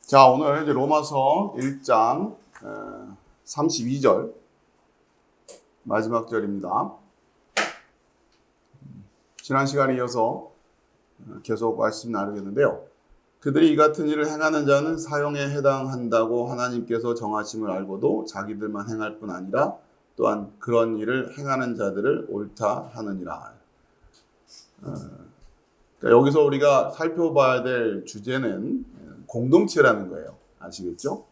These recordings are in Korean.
자, 오늘 이제 로마서 1장 32절 마지막 절입니다. 지난 시간에 이어서 계속 말씀 나누겠는데요. 그들이 이 같은 일을 행하는 자는 사형에 해당한다고 하나님께서 정하심을 알고도 자기들만 행할 뿐 아니라 또한 그런 일을 행하는 자들을 옳다 하느니라. 그러니까 여기서 우리가 살펴봐야 될 주제는 공동체라는 거예요. 아시겠죠?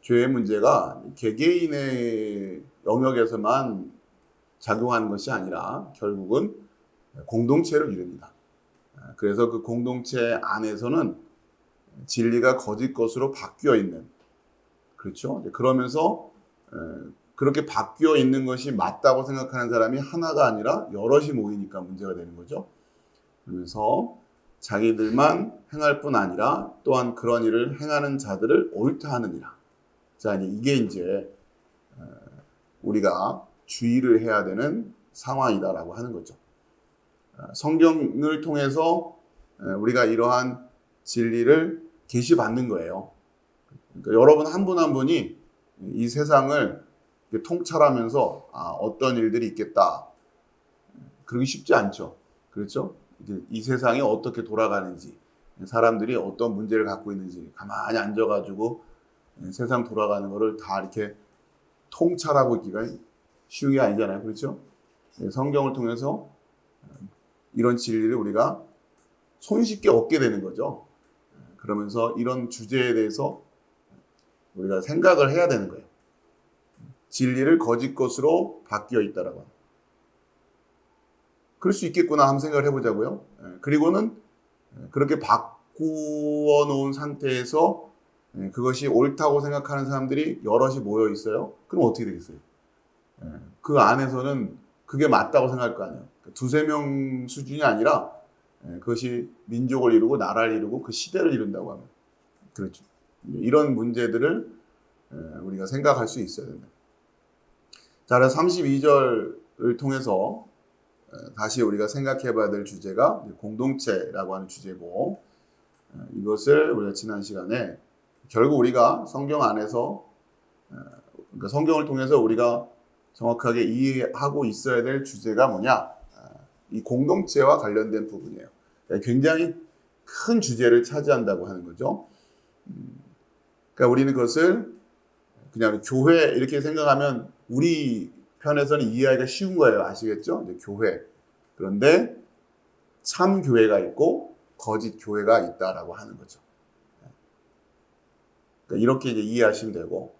죄의 문제가 개개인의 영역에서만 작용하는 것이 아니라 결국은 공동체를 이룹니다. 그래서 그 공동체 안에서는 진리가 거짓 것으로 바뀌어 있는, 그렇죠? 그러면서 그렇게 바뀌어 있는 것이 맞다고 생각하는 사람이 하나가 아니라 여럿이 모이니까 문제가 되는 거죠. 그러면서 자기들만 행할 뿐 아니라 또한 그런 일을 행하는 자들을 옳다 하느니라. 자, 이게 이제 우리가 주의를 해야 되는 상황이다라고 하는 거죠. 성경을 통해서 우리가 이러한 진리를 계시받는 거예요. 그러니까 여러분 한 분 한 분이 이 세상을 통찰하면서 어떤 일들이 있겠다. 그러기 쉽지 않죠. 그렇죠? 이 세상이 어떻게 돌아가는지, 사람들이 어떤 문제를 갖고 있는지 가만히 앉아가지고 세상 돌아가는 거를 다 이렇게 통찰하고 있기가 쉬운 게 아니잖아요. 그렇죠? 성경을 통해서 이런 진리를 우리가 손쉽게 얻게 되는 거죠. 그러면서 이런 주제에 대해서 우리가 생각을 해야 되는 거예요. 진리를 거짓 것으로 바뀌어 있다라고 합니다. 그럴 수 있겠구나 한번 생각을 해보자고요. 그리고는 그렇게 바꾸어 놓은 상태에서 그것이 옳다고 생각하는 사람들이 여럿이 모여 있어요. 그럼 어떻게 되겠어요? 그 안에서는 그게 맞다고 생각할 거 아니에요. 두세 명 수준이 아니라 그것이 민족을 이루고 나라를 이루고 그 시대를 이룬다고 하면 그렇죠. 이런 문제들을 우리가 생각할 수 있어야 된다. 자, 그래서 32절을 통해서 다시 우리가 생각해 봐야 될 주제가 공동체라고 하는 주제고, 이것을 우리가 지난 시간에 결국 우리가 성경 안에서 그러니까 성경을 통해서 우리가 정확하게 이해하고 있어야 될 주제가 뭐냐, 이 공동체와 관련된 부분이에요. 굉장히 큰 주제를 차지한다고 하는 거죠. 그러니까 우리는 그것을 그냥 교회 이렇게 생각하면 우리 편에서는 이해하기가 쉬운 거예요. 아시겠죠? 이제 교회. 그런데 참 교회가 있고 거짓 교회가 있다라고 하는 거죠. 그러니까 이렇게 이제 이해하시면 되고,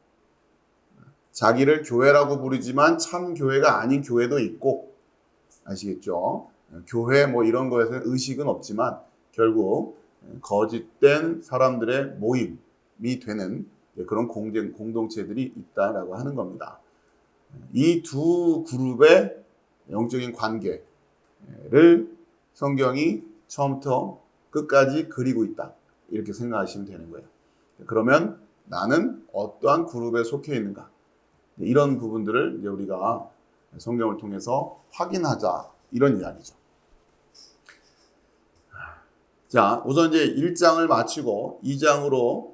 자기를 교회라고 부르지만 참 교회가 아닌 교회도 있고, 아시겠죠? 교회 뭐 이런 거에서는 의식은 없지만 결국 거짓된 사람들의 모임이 되는 그런 공동체들이 있다라고 하는 겁니다. 이 두 그룹의 영적인 관계를 성경이 처음부터 끝까지 그리고 있다. 이렇게 생각하시면 되는 거예요. 그러면 나는 어떠한 그룹에 속해 있는가? 이런 부분들을 이제 우리가 성경을 통해서 확인하자. 이런 이야기죠. 자, 우선 이제 1장을 마치고 2장으로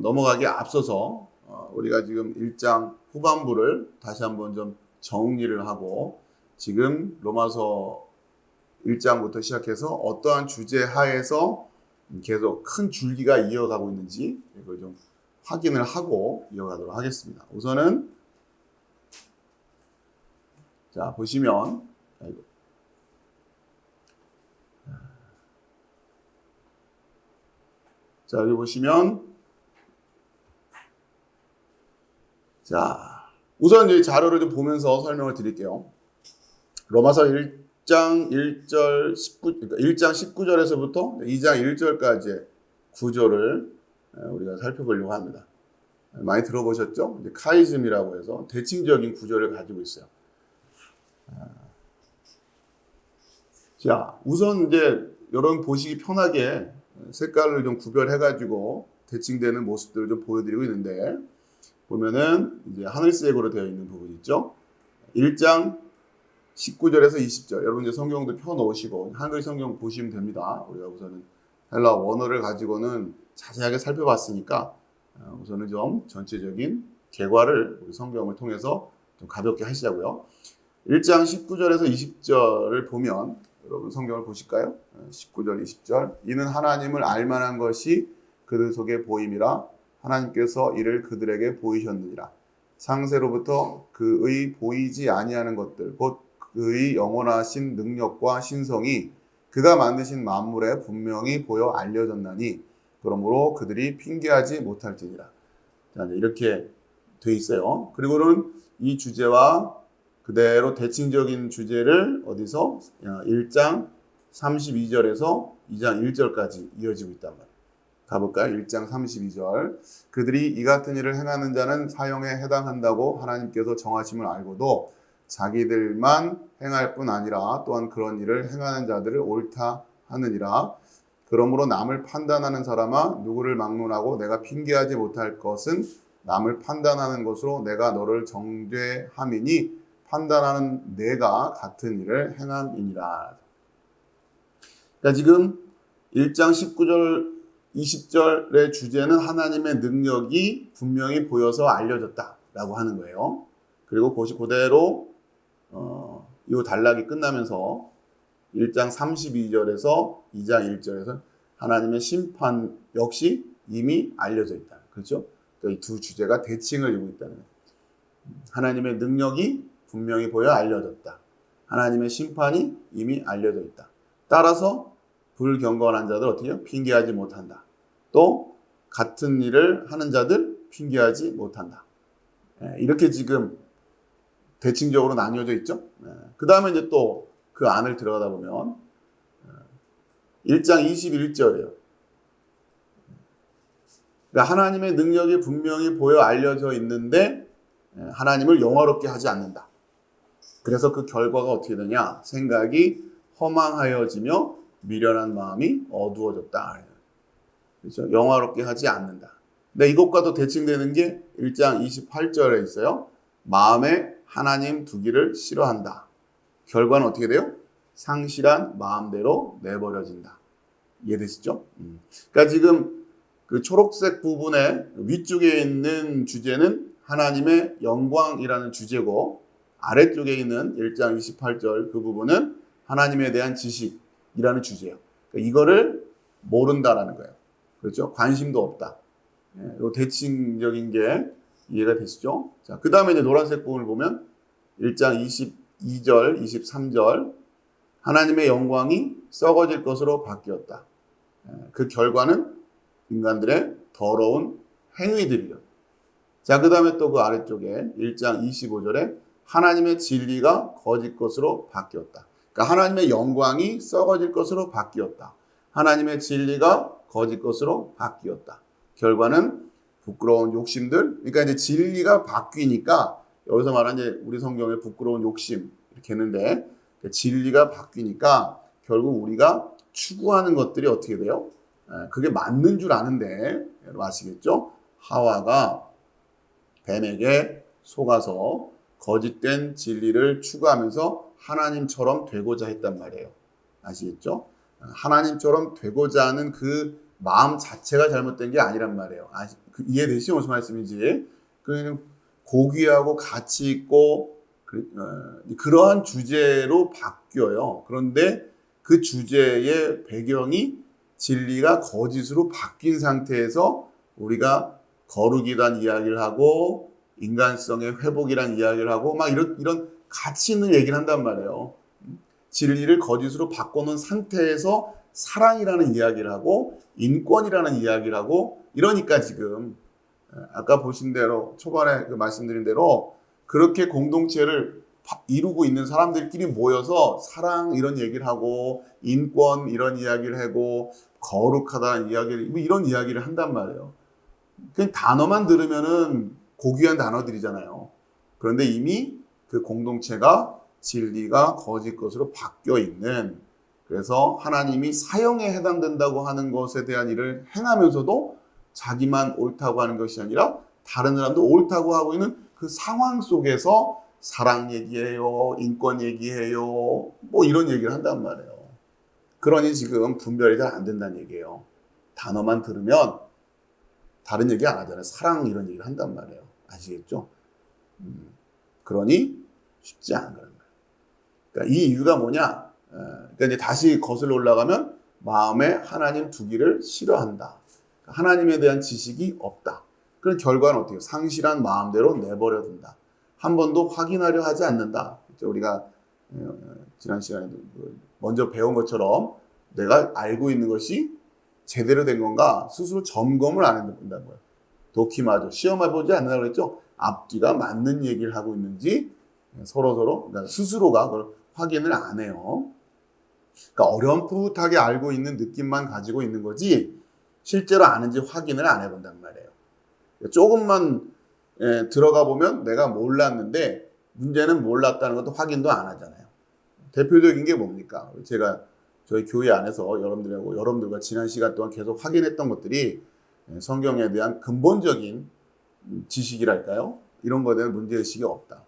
넘어가기에 앞서서 우리가 지금 1장 후반부를 다시 한번 좀 정리를 하고, 지금 로마서 1장부터 시작해서 어떠한 주제 하에서 계속 큰 줄기가 이어가고 있는지 이걸 좀 확인을 하고 이어가도록 하겠습니다. 우선은 자, 보시면 자, 여기 보시면 자, 우선 이제 자료를 좀 보면서 설명을 드릴게요. 로마서 1장 1절 19, 그러니까 1장 19절에서부터 2장 1절까지의 구조를 우리가 살펴보려고 합니다. 많이 들어보셨죠? 이제 카이즘이라고 해서 대칭적인 구조를 가지고 있어요. 자, 우선 이제 여러분 보시기 편하게 색깔을 좀 구별해가지고 대칭되는 모습들을 좀 보여드리고 있는데, 보면은 이제 하늘색으로 되어 있는 부분 있죠? 1장 19절에서 20절. 여러분 이제 성경도 펴 놓으시고 한글 성경 보시면 됩니다. 우리가 우선은 헬라 원어를 가지고는 자세하게 살펴봤으니까 우선은 좀 전체적인 개괄을 우리 성경을 통해서 좀 가볍게 하시자고요. 1장 19절에서 20절을 보면 여러분 성경을 보실까요? 19절, 20절. 이는 하나님을 알만한 것이 그들 속에 보임이라 하나님께서 이를 그들에게 보이셨느니라. 상세로부터 그의 보이지 아니하는 것들 곧 그의 영원하신 능력과 신성이 그가 만드신 만물에 분명히 보여 알려졌나니 그러므로 그들이 핑계하지 못할지니라. 자, 이렇게 돼 있어요. 그리고는 이 주제와 그대로 대칭적인 주제를 어디서 1장 32절에서 2장 1절까지 이어지고 있단 말이에요. 가볼까요? 1장 32절. 그들이 이 같은 일을 행하는 자는 사형에 해당한다고 하나님께서 정하심을 알고도 자기들만 행할 뿐 아니라 또한 그런 일을 행하는 자들을 옳다 하느니라. 그러므로 남을 판단하는 사람아 누구를 막론하고 내가 핑계하지 못할 것은 남을 판단하는 것으로 내가 너를 정죄함이니 판단하는 내가 같은 일을 행함이니라. 그러니까 지금 1장 19절 20절의 주제는 하나님의 능력이 분명히 보여서 알려졌다라고 하는 거예요. 그리고 그것이 그대로 이 단락이 끝나면서 1장 32절에서 2장 1절에서 하나님의 심판 역시 이미 알려져 있다. 그렇죠? 이 두 주제가 대칭을 이루고 있다는 거예요. 하나님의 능력이 분명히 보여 알려졌다. 하나님의 심판이 이미 알려져 있다. 따라서 불경건한 자들 어떻게 해요? 핑계하지 못한다. 또 같은 일을 하는 자들 핑계하지 못한다. 이렇게 지금 대칭적으로 나뉘어져 있죠. 그 다음에 이제 또 그 안을 들어가다 보면 1장 21절이에요. 그러니까 하나님의 능력이 분명히 보여 알려져 있는데 하나님을 영화롭게 하지 않는다. 그래서 그 결과가 어떻게 되냐? 생각이 허망하여지며 미련한 마음이 어두워졌다. 그렇죠? 영화롭게 하지 않는다. 근데 이것과도 대칭되는 게 1장 28절에 있어요. 마음에 하나님 두기를 싫어한다. 결과는 어떻게 돼요? 상실한 마음대로 내버려진다. 이해되시죠? 그러니까 지금 그 초록색 부분의 위쪽에 있는 주제는 하나님의 영광이라는 주제고 아래쪽에 있는 1장 28절 그 부분은 하나님에 대한 지식이라는 주제예요. 그러니까 이거를 모른다라는 거예요. 그렇죠? 관심도 없다. 이 대칭적인 게 이해가 되시죠? 자, 그 다음에 이제 노란색 부분을 보면 1장 22절, 23절 하나님의 영광이 썩어질 것으로 바뀌었다. 그 결과는 인간들의 더러운 행위들이요. 자, 그 다음에 또 그 아래쪽에 1장 25절에 하나님의 진리가 거짓 것으로 바뀌었다. 그러니까 하나님의 영광이 썩어질 것으로 바뀌었다. 하나님의 진리가 거짓 것으로 바뀌었다. 결과는 부끄러운 욕심들. 그러니까 이제 진리가 바뀌니까 여기서 말하는 이제 우리 성경에 부끄러운 욕심 이렇게 했는데 진리가 바뀌니까 결국 우리가 추구하는 것들이 어떻게 돼요? 그게 맞는 줄 아는데 여러분 아시겠죠? 하와가 뱀에게 속아서 거짓된 진리를 추구하면서 하나님처럼 되고자 했단 말이에요. 아시겠죠? 하나님처럼 되고자 하는 그 마음 자체가 잘못된 게 아니란 말이에요. 이해되시죠? 무슨 말씀인지. 그냥 고귀하고 가치 있고 그러한 주제로 바뀌어요. 그런데 그 주제의 배경이 진리가 거짓으로 바뀐 상태에서 우리가 거룩이란 이야기를 하고 인간성의 회복이란 이야기를 하고 막 이런 가치 있는 얘기를 한단 말이에요. 진리를 거짓으로 바꿔놓은 상태에서 사랑이라는 이야기를 하고 인권이라는 이야기를 하고 이러니까 지금 아까 보신 대로 초반에 말씀드린 대로 그렇게 공동체를 이루고 있는 사람들끼리 모여서 사랑 이런 얘기를 하고 인권 이런 이야기를 하고 거룩하다는 이야기를 이런 이야기를 한단 말이에요. 그냥 단어만 들으면은 고귀한 단어들이잖아요. 그런데 이미 그 공동체가 진리가 거짓 것으로 바뀌어 있는 그래서 하나님이 사형에 해당된다고 하는 것에 대한 일을 행하면서도 자기만 옳다고 하는 것이 아니라 다른 사람도 옳다고 하고 있는 그 상황 속에서 사랑 얘기해요, 인권 얘기해요, 뭐 이런 얘기를 한단 말이에요. 그러니 지금 분별이 잘 안 된다는 얘기예요. 단어만 들으면 다른 얘기 안 하잖아요. 사랑 이런 얘기를 한단 말이에요. 아시겠죠? 그러니 쉽지 않은 거란 말이에요. 그러니까 이 이유가 뭐냐? 그러니까 이제 다시 거슬러 올라가면 마음에 하나님 두기를 싫어한다. 하나님에 대한 지식이 없다. 그런 결과는 어떻게 해요? 상실한 마음대로 내버려 둔다. 한 번도 확인하려 하지 않는다. 우리가 지난 시간에도 먼저 배운 것처럼 내가 알고 있는 것이 제대로 된 건가 스스로 점검을 안 해본다는 거예요. 도키마도 시험해보지 않는다고 했죠. 앞뒤가 맞는 얘기를 하고 있는지 서로 그러니까 스스로가 그걸 확인을 안 해요. 그러니까 어렴풋하게 알고 있는 느낌만 가지고 있는 거지 실제로 아는지 확인을 안 해본단 말이에요. 조금만 들어가 보면 내가 몰랐는데 문제는 몰랐다는 것도 확인도 안 하잖아요. 대표적인 게 뭡니까? 제가 저희 교회 안에서 여러분들과 지난 시간 동안 계속 확인했던 것들이 성경에 대한 근본적인 지식이랄까요? 이런 거에 대한 문제의식이 없다.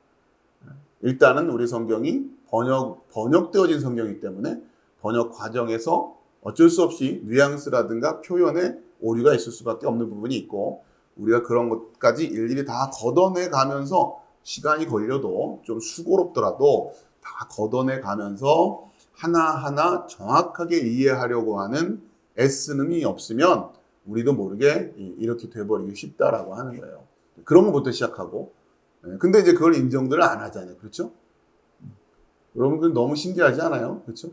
일단은 우리 성경이 번역되어진 성경이기 때문에 번역 과정에서 어쩔 수 없이 뉘앙스라든가 표현에 오류가 있을 수밖에 없는 부분이 있고 우리가 그런 것까지 일일이 다 걷어내 가면서 시간이 걸려도 좀 수고롭더라도 다 걷어내 가면서 하나하나 정확하게 이해하려고 하는 애쓰름이 없으면 우리도 모르게 이렇게 돼버리기 쉽다라고 하는 거예요. 그런 것부터 시작하고 근데 이제 그걸 인정들을 안 하잖아요. 그렇죠? 여러분들 너무 신기하지 않아요? 그렇죠?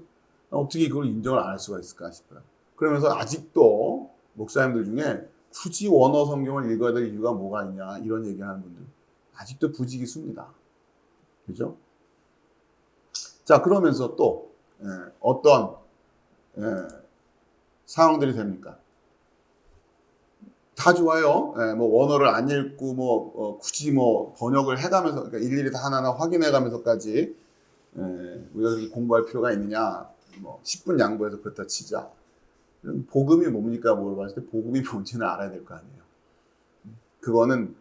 어떻게 그걸 인정을 안 할 수가 있을까 싶어요. 그러면서 아직도 목사님들 중에 굳이 원어 성경을 읽어야 될 이유가 뭐가 있냐 이런 얘기를 하는 분들 아직도 부지기수입니다. 그죠? 자 그러면서 또 어떤 상황들이 됩니까? 다 좋아요. 뭐 원어를 안 읽고 굳이 번역을 해가면서 그러니까 일일이 다 하나하나 확인해가면서까지 우리가 그렇게 공부할 필요가 있느냐? 10분 양보해서 그렇다 치자. 복음이 뭡니까? 물어봤을 때 복음이 뭔지는 알아야 될 거 아니에요. 그거는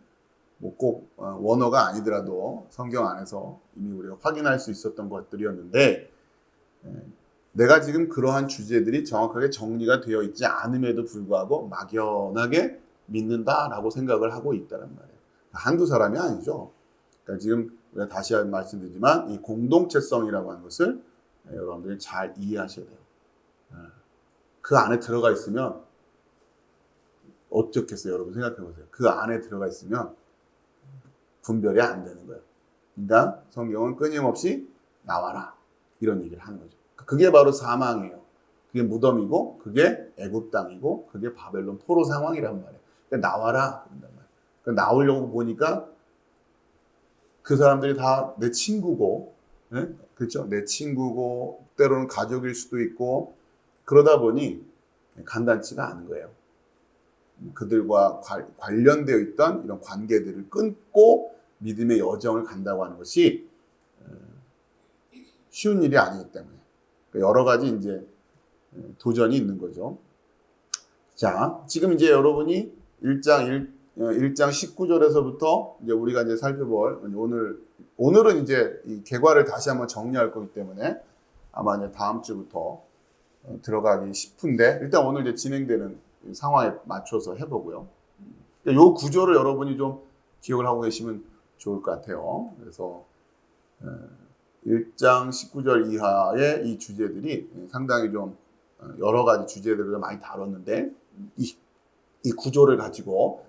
꼭 원어가 아니더라도 성경 안에서 이미 우리가 확인할 수 있었던 것들이었는데 내가 지금 그러한 주제들이 정확하게 정리가 되어 있지 않음에도 불구하고 막연하게 믿는다라고 생각을 하고 있다는 말이에요. 한두 사람이 아니죠. 그러니까 지금 우리가 다시 말씀드리지만 이 공동체성이라고 하는 것을 여러분들이 잘 이해하셔야 돼요. 그 안에 들어가 있으면 어떻겠어요? 여러분 생각해 보세요. 그 안에 들어가 있으면 분별이 안 되는 거예요. 그러니까 성경은 끊임없이 나와라 이런 얘기를 하는 거죠. 그게 바로 사망이에요. 그게 무덤이고 그게 애굽 땅이고 그게 바벨론 포로 상황이란 말이에요. 그러니까 나와라 그런단 말이에요. 그러니까 나오려고 보니까 그 사람들이 다 내 친구고, 그렇죠? 내 친구고 때로는 가족일 수도 있고 그러다 보니 간단치가 않은 거예요. 그들과 관련되어 있던 이런 관계들을 끊고 믿음의 여정을 간다고 하는 것이 쉬운 일이 아니기 때문에 여러 가지 이제 도전이 있는 거죠. 자, 지금 이제 여러분이 1장 19절에서부터 이제 우리가 이제 살펴볼 오늘은 이제 이 개괄을 다시 한번 정리할 거기 때문에 아마 이제 다음 주부터 들어가기 싶은데 일단 오늘 이제 진행되는 상황에 맞춰서 해보고요. 이 구조를 여러분이 좀 기억을 하고 계시면 좋을 것 같아요. 그래서 1장 19절 이하의 이 주제들이 상당히 좀 여러 가지 주제들을 많이 다뤘는데 이 구조를 가지고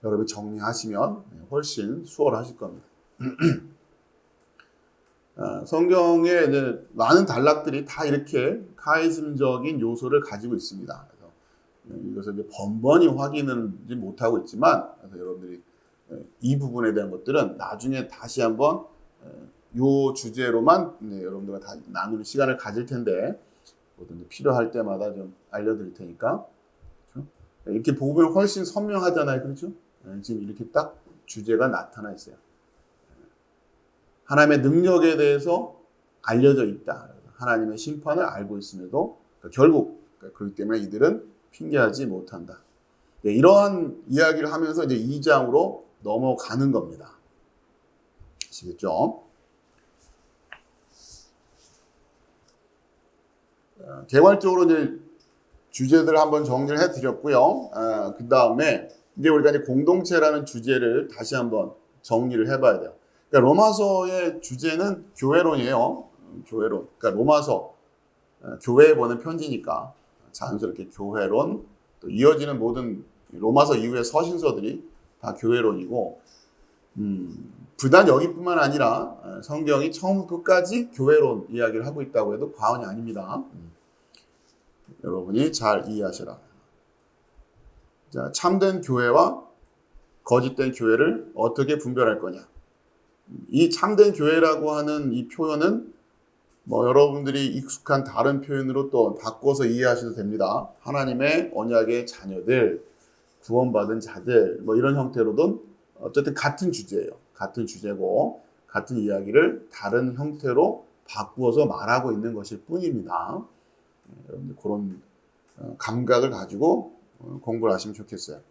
여러분이 정리하시면 훨씬 수월하실 겁니다. 성경에 이제 많은 단락들이 다 이렇게 카이즘적인 요소를 가지고 있습니다. 그래서 이것을 이제 번번이 확인은 못하고 있지만, 그래서 여러분들이 이 부분에 대한 것들은 나중에 다시 한번 요 주제로만 여러분들과 다 나누는 시간을 가질 텐데, 뭐든지 필요할 때마다 좀 알려드릴 테니까. 그렇죠? 이렇게 보면 훨씬 선명하잖아요. 그렇죠? 지금 이렇게 딱 주제가 나타나 있어요. 하나님의 능력에 대해서 알려져 있다. 하나님의 심판을 알고 있음에도 결국 그렇기 때문에 이들은 핑계하지 못한다. 이러한 이야기를 하면서 이제 2장으로 넘어가는 겁니다. 아시겠죠? 개괄적으로 이제 주제들을 한번 정리를 해드렸고요. 그 다음에 이제 우리가 이제 공동체라는 주제를 다시 한번 정리를 해봐야 돼요. 그러니까 로마서의 주제는 교회론이에요. 교회론. 그러니까 로마서 교회에 보낸 편지니까 자연스럽게 교회론, 또 이어지는 모든 로마서 이후의 서신서들이 다 교회론이고, 부단 여기뿐만 아니라 성경이 처음부터 끝까지 교회론 이야기를 하고 있다고 해도 과언이 아닙니다. 여러분이 잘 이해하시라. 자, 참된 교회와 거짓된 교회를 어떻게 분별할 거냐. 이 참된 교회라고 하는 이 표현은 여러분들이 익숙한 다른 표현으로 또 바꿔서 이해하셔도 됩니다. 하나님의 언약의 자녀들, 구원받은 자들, 이런 형태로든 어쨌든 같은 주제예요. 같은 주제고 같은 이야기를 다른 형태로 바꾸어서 말하고 있는 것일 뿐입니다. 여러분들 그런 감각을 가지고 공부를 하시면 좋겠어요.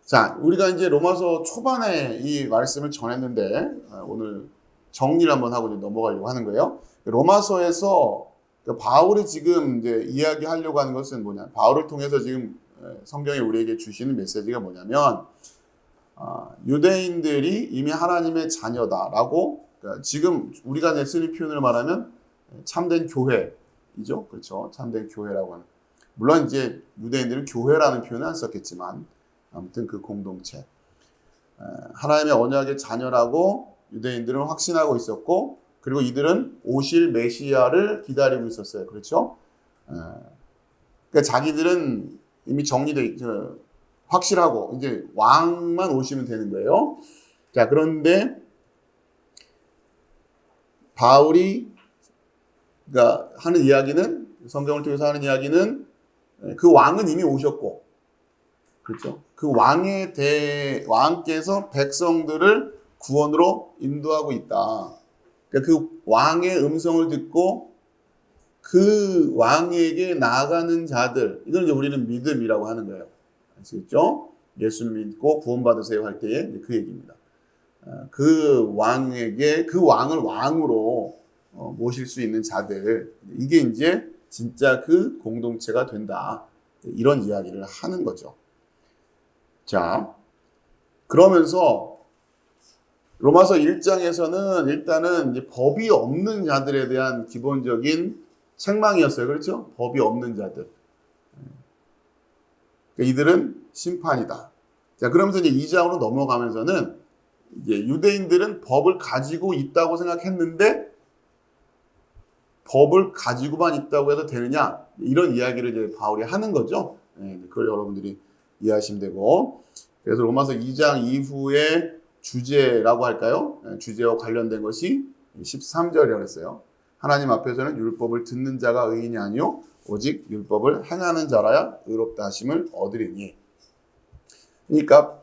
자, 우리가 이제 로마서 초반에 이 말씀을 전했는데 오늘 정리를 한번 하고 이제 넘어가려고 하는 거예요. 로마서에서 바울이 지금 이제 이야기하려고 하는 것은 뭐냐? 바울을 통해서 지금 성경이 우리에게 주시는 메시지가 뭐냐면 유대인들이 이미 하나님의 자녀다라고, 그러니까 지금 우리가 쓰는 표현을 말하면 참된 교회이죠, 그렇죠? 참된 교회라고 하는. 물론 이제 유대인들은 교회라는 표현은 안 썼겠지만 아무튼 그 공동체, 하나님의 언약의 자녀라고 유대인들은 확신하고 있었고, 그리고 이들은 오실 메시아를 기다리고 있었어요. 그렇죠? 그러니까 자기들은 이미 확실하고 이제 왕만 오시면 되는 거예요. 자, 그런데 바울이 그러니까 하는 이야기는, 성경을 통해서 하는 이야기는 그 왕은 이미 오셨고, 그렇죠? 그 왕께서 백성들을 구원으로 인도하고 있다. 그러니까 그 왕의 음성을 듣고 그 왕에게 나아가는 자들, 이걸 이제 우리는 믿음이라고 하는 거예요. 아시겠죠? 예수 믿고 구원받으세요 할 때에 그 얘기입니다. 그 왕을 왕으로 모실 수 있는 자들, 이게 이제 진짜 그 공동체가 된다. 이런 이야기를 하는 거죠. 자, 그러면서 로마서 1장에서는 일단은 이제 법이 없는 자들에 대한 기본적인 책망이었어요. 그렇죠? 법이 없는 자들. 그러니까 이들은 심판이다. 자, 그러면서 이제 2장으로 넘어가면서는 이제 유대인들은 법을 가지고 있다고 생각했는데 법을 가지고만 있다고 해도 되느냐? 이런 이야기를 이제 바울이 하는 거죠. 그걸 여러분들이 이해하시면 되고. 그래서 로마서 2장 이후에 주제라고 할까요? 주제와 관련된 것이 13절이라고 했어요. 하나님 앞에서는 율법을 듣는 자가 의인이 아니요 오직 율법을 행하는 자라야 의롭다 하심을 얻으리니. 그러니까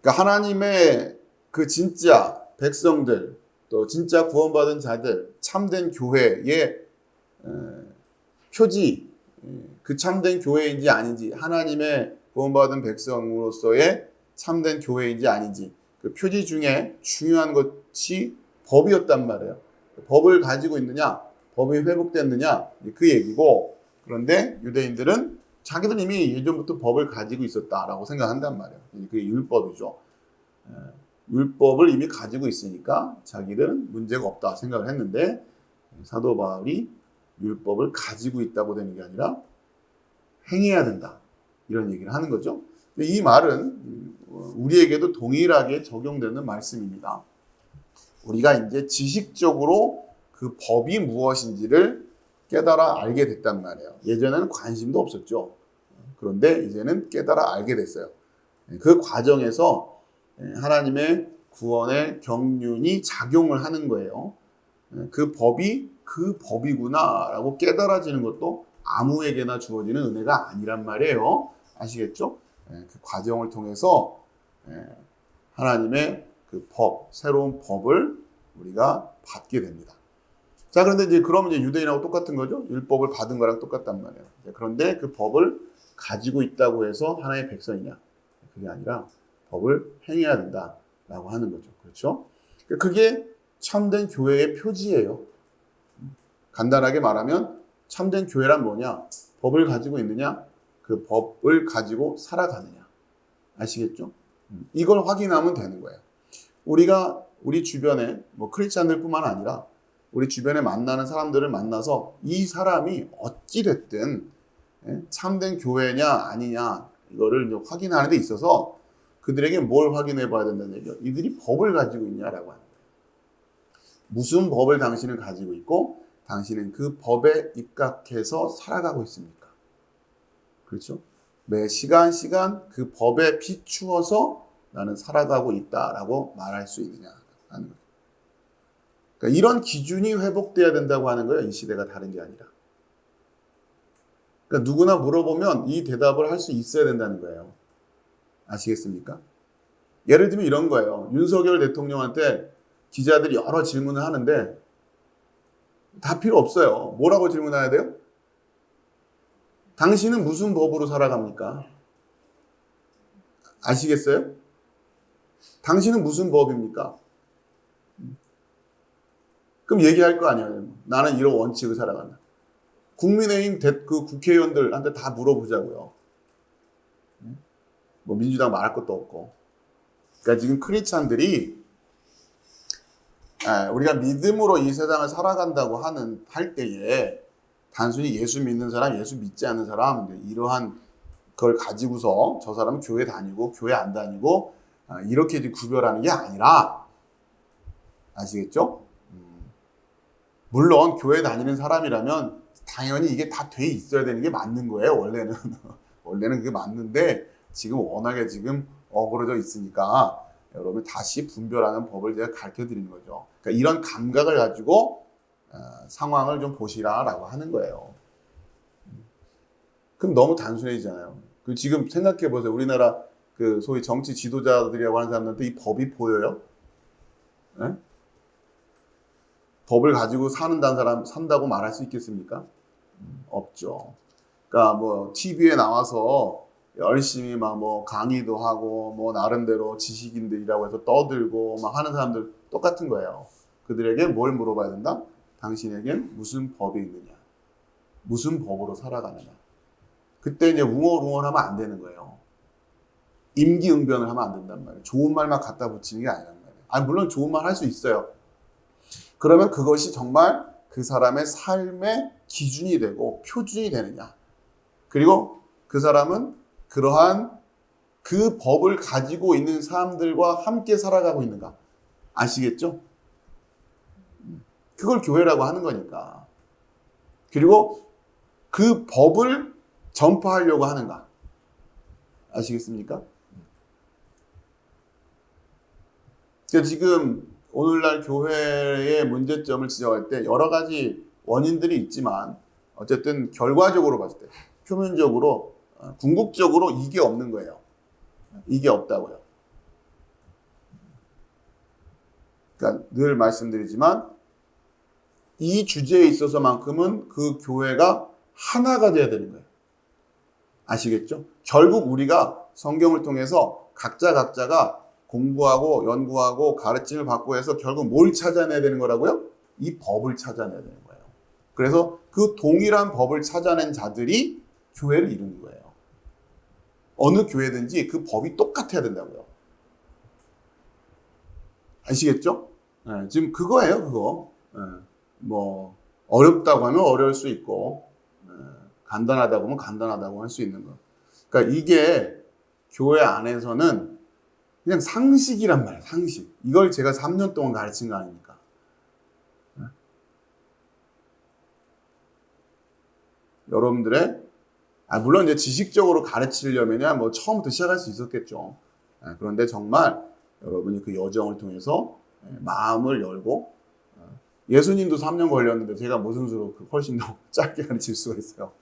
하나님의 그 진짜 백성들, 또 진짜 구원받은 자들, 참된 교회의 표지, 그 참된 교회인지 아닌지, 하나님의 구원받은 백성으로서의 참된 교회인지 아닌지, 그 표지 중에 중요한 것이 법이었단 말이에요. 법을 가지고 있느냐, 법이 회복됐느냐, 그 얘기고, 그런데 유대인들은 자기들 이미 예전부터 법을 가지고 있었다라고 생각한단 말이에요. 그게 율법이죠. 율법을 이미 가지고 있으니까 자기들은 문제가 없다 생각을 했는데, 사도 바울이 율법을 가지고 있다고 되는 게 아니라 행해야 된다, 이런 얘기를 하는 거죠. 이 말은 우리에게도 동일하게 적용되는 말씀입니다. 우리가 이제 지식적으로 그 법이 무엇인지를 깨달아 알게 됐단 말이에요. 예전에는 관심도 없었죠. 그런데 이제는 깨달아 알게 됐어요. 그 과정에서 하나님의 구원의 경륜이 작용을 하는 거예요. 그 법이 그 법이구나라고 깨달아지는 것도 아무에게나 주어지는 은혜가 아니란 말이에요. 아시겠죠? 그 과정을 통해서 하나님의 그 법, 새로운 법을 우리가 받게 됩니다. 자, 그런데 이제 그러면 이제 유대인하고 똑같은 거죠. 율법을 받은 거랑 똑같단 말이에요. 그런데 그 법을 가지고 있다고 해서 하나의 백성이냐? 그게 아니라 법을 행해야 된다라고 하는 거죠. 그렇죠? 그게 참된 교회의 표지예요. 간단하게 말하면 참된 교회란 뭐냐? 법을 가지고 있느냐? 그 법을 가지고 살아가느냐? 아시겠죠? 이걸 확인하면 되는 거예요. 우리가 우리 주변에 뭐 크리스찬들뿐만 아니라 우리 주변에 만나는 사람들을 만나서 이 사람이 어찌 됐든 참된 교회냐 아니냐 이거를 확인하는 데 있어서 그들에게 뭘 확인해 봐야 된다는 얘기예요. 이들이 법을 가지고 있냐라고 하는 거예요. 무슨 법을 당신은 가지고 있고 당신은 그 법에 입각해서 살아가고 있습니까? 그렇죠? 매 시간 그 법에 비추어서 나는 살아가고 있다라고 말할 수 있느냐 하는 거예요. 그러니까 이런 기준이 회복돼야 된다고 하는 거예요. 이 시대가 다른 게 아니라. 그러니까 누구나 물어보면 이 대답을 할 수 있어야 된다는 거예요. 아시겠습니까? 예를 들면 이런 거예요. 윤석열 대통령한테 기자들이 여러 질문을 하는데 다 필요 없어요. 뭐라고 질문해야 돼요? 당신은 무슨 법으로 살아갑니까? 아시겠어요? 당신은 무슨 법입니까? 그럼 얘기할 거 아니에요. 나는 이런 원칙을 살아간다. 국민의힘 그 국회의원들한테 다 물어보자고요. 뭐 민주당 말할 것도 없고. 그러니까 지금 크리스찬들이 우리가 믿음으로 이 세상을 살아간다고 할 때에 단순히 예수 믿는 사람, 예수 믿지 않는 사람 이러한 걸 가지고서 저 사람은 교회 다니고 교회 안 다니고 이렇게 구별하는 게 아니라 아시겠죠? 물론 교회 다니는 사람이라면 당연히 이게 다 돼 있어야 되는 게 맞는 거예요. 원래는 원래는 그게 맞는데 지금 워낙에 지금 어그러져 있으니까 여러분 다시 분별하는 법을 제가 가르쳐 드리는 거죠. 그러니까 이런 감각을 가지고 상황을 좀 보시라라고 하는 거예요. 그럼 너무 단순해지잖아요. 그 지금 생각해 보세요. 우리나라 그 소위 정치 지도자들이라고 하는 사람들한테 이 법이 보여요? 네? 법을 가지고 산다고 말할 수 있겠습니까? 없죠. 그러니까 뭐 TV에 나와서 열심히 막 뭐 강의도 하고 뭐 나름대로 지식인들이라고 해서 떠들고 막 하는 사람들 똑같은 거예요. 그들에게 뭘 물어봐야 된다? 당신에겐 무슨 법이 있느냐? 무슨 법으로 살아가느냐? 그때 이제 웅얼웅얼하면 안 되는 거예요. 임기응변을 하면 안 된단 말이에요. 좋은 말만 갖다 붙이는 게 아니란 말이에요. 물론 좋은 말 할 수 있어요. 그러면 그것이 정말 그 사람의 삶의 기준이 되고 표준이 되느냐. 그리고 그 사람은 그러한 그 법을 가지고 있는 사람들과 함께 살아가고 있는가. 아시겠죠? 그걸 교회라고 하는 거니까. 그리고 그 법을 전파하려고 하는가. 아시겠습니까? 그러니까 지금 오늘날 교회의 문제점을 지적할 때 여러 가지 원인들이 있지만 어쨌든 결과적으로 봤을 때 표면적으로 궁극적으로 이게 없는 거예요. 이게 없다고요. 그러니까 늘 말씀드리지만 이 주제에 있어서만큼은 그 교회가 하나가 돼야 되는 거예요. 아시겠죠? 결국 우리가 성경을 통해서 각자가 공부하고 연구하고 가르침을 받고 해서 결국 뭘 찾아내야 되는 거라고요? 이 법을 찾아내야 되는 거예요. 그래서 그 동일한 법을 찾아낸 자들이 교회를 이루는 거예요. 어느 교회든지 그 법이 똑같아야 된다고요. 아시겠죠? 네, 지금 그거예요, 그거. 네, 뭐 어렵다고 하면 어려울 수 있고 간단하다고 하면 간단하다고 할 수 있는 거. 그러니까 이게 교회 안에서는 그냥 상식이란 말이에요. 상식. 이걸 제가 3년 동안 가르친 거 아닙니까? 네? 여러분들의 물론 이제 지식적으로 가르치려면 뭐 처음부터 시작할 수 있었겠죠. 네, 그런데 정말 여러분이 그 여정을 통해서 마음을 열고 예수님도 3년 걸렸는데 제가 무슨 수로 훨씬 더 짧게 가르칠 수가 있어요.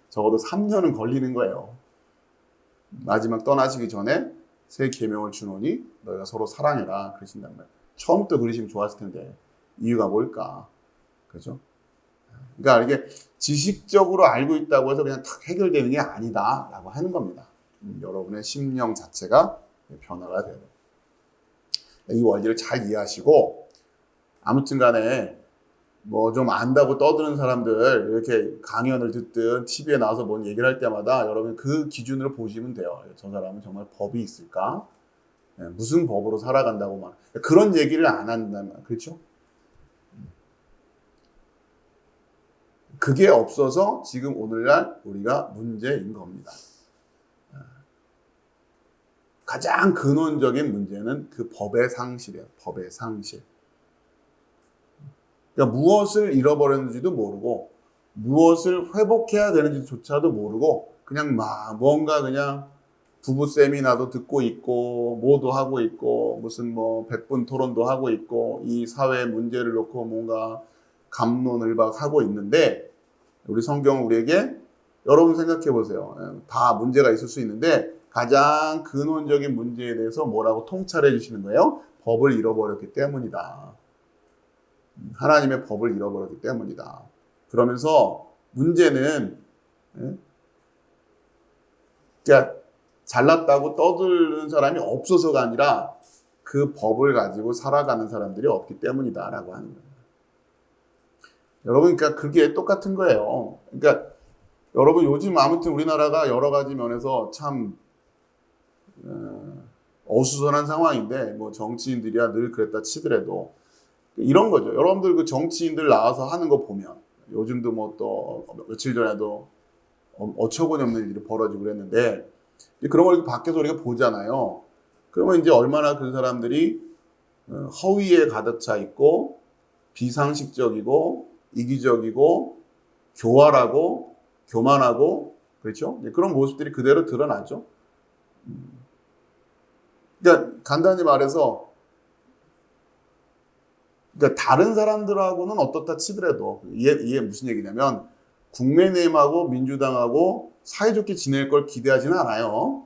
적어도 3년은 걸리는 거예요. 마지막 떠나시기 전에 새 계명을 주노니 너희가 서로 사랑해라 그러신단 말이에요. 처음부터 그러시면 좋았을 텐데 이유가 뭘까? 그렇죠? 그러니까 이게 지식적으로 알고 있다고 해서 그냥 탁 해결되는 게 아니다라고 하는 겁니다. 여러분의 심령 자체가 변화가 돼요. 이 원리를 잘 이해하시고 아무튼 간에 뭐 좀 안다고 떠드는 사람들 이렇게 강연을 듣든 TV에 나와서 뭔 얘기를 할 때마다 여러분 그 기준으로 보시면 돼요. 저 사람은 정말 법이 있을까? 무슨 법으로 살아간다고 막 그런 얘기를 안 한다면 그렇죠? 그게 없어서 지금 오늘날 우리가 문제인 겁니다. 가장 근원적인 문제는 그 법의 상실이에요. 법의 상실. 그러니까 무엇을 잃어버렸는지도 모르고 무엇을 회복해야 되는지조차도 모르고 그냥 막 뭔가 그냥 부부 세미나도 듣고 있고 뭐도 하고 있고 무슨 뭐 100분 토론도 하고 있고 이 사회의 문제를 놓고 뭔가 갑론을박하고 있는데 우리 성경은 우리에게 여러분 생각해 보세요. 다 문제가 있을 수 있는데 가장 근원적인 문제에 대해서 뭐라고 통찰해 주시는 거예요? 법을 잃어버렸기 때문이다. 하나님의 법을 잃어버렸기 때문이다. 그러면서 문제는 그러니까 잘났다고 떠드는 사람이 없어서가 아니라 그 법을 가지고 살아가는 사람들이 없기 때문이다라고 하는 거예요. 여러분, 그러니까 그게 똑같은 거예요. 그러니까 여러분 요즘 아무튼 우리나라가 여러 가지 면에서 참 어수선한 상황인데 뭐 정치인들이야 늘 그랬다 치더라도 이런 거죠. 여러분들 그 정치인들 나와서 하는 거 보면 요즘도 뭐 또 며칠 전에도 어처구니 없는 일이 벌어지고 그랬는데 그런 걸 밖에서 우리가 보잖아요. 그러면 이제 얼마나 그 사람들이 허위에 가득 차 있고 비상식적이고 이기적이고 교활하고 교만하고 그렇죠? 그런 모습들이 그대로 드러나죠. 그러니까 간단히 말해서 그러니까 다른 사람들하고는 어떻다 치더라도 이게 무슨 얘기냐면 국민의힘하고 민주당하고 사이좋게 지낼 걸 기대하지는 않아요.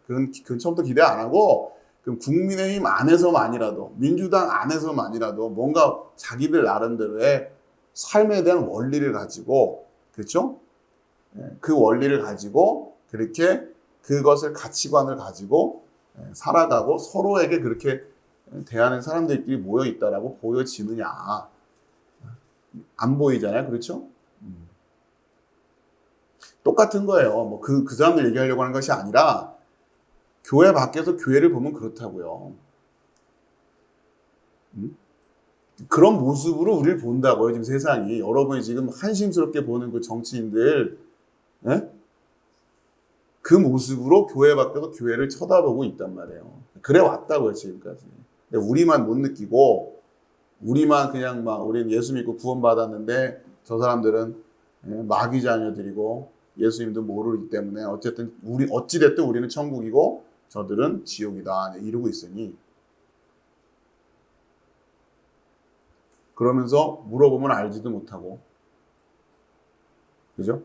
그건 처음부터 기대 안 하고 그럼 국민의힘 안에서만이라도 민주당 안에서만이라도 뭔가 자기들 나름대로의 삶에 대한 원리를 가지고 그렇죠? 그 원리를 가지고 그렇게 그것을 가치관을 가지고 살아가고 서로에게 그렇게 대하는 사람들끼리 모여 있다라고 보여지느냐? 안 보이잖아요, 그렇죠? 똑같은 거예요. 뭐 그 사람들 얘기하려고 하는 것이 아니라 교회 밖에서 교회를 보면 그렇다고요. 그런 모습으로 우리를 본다고요, 지금 세상이. 여러분이 지금 한심스럽게 보는 그 정치인들, 예? 그 모습으로 교회 밖에서 교회를 쳐다보고 있단 말이에요. 그래 왔다고요, 지금까지. 근데 우리만 못 느끼고, 우리만 그냥 막, 우리는 예수 믿고 구원받았는데, 저 사람들은 마귀 자녀들이고, 예수님도 모르기 때문에, 어쨌든, 어찌됐든 우리는 천국이고, 저들은 지옥이다. 이러고 있으니, 그러면서 물어보면 알지도 못하고, 그죠?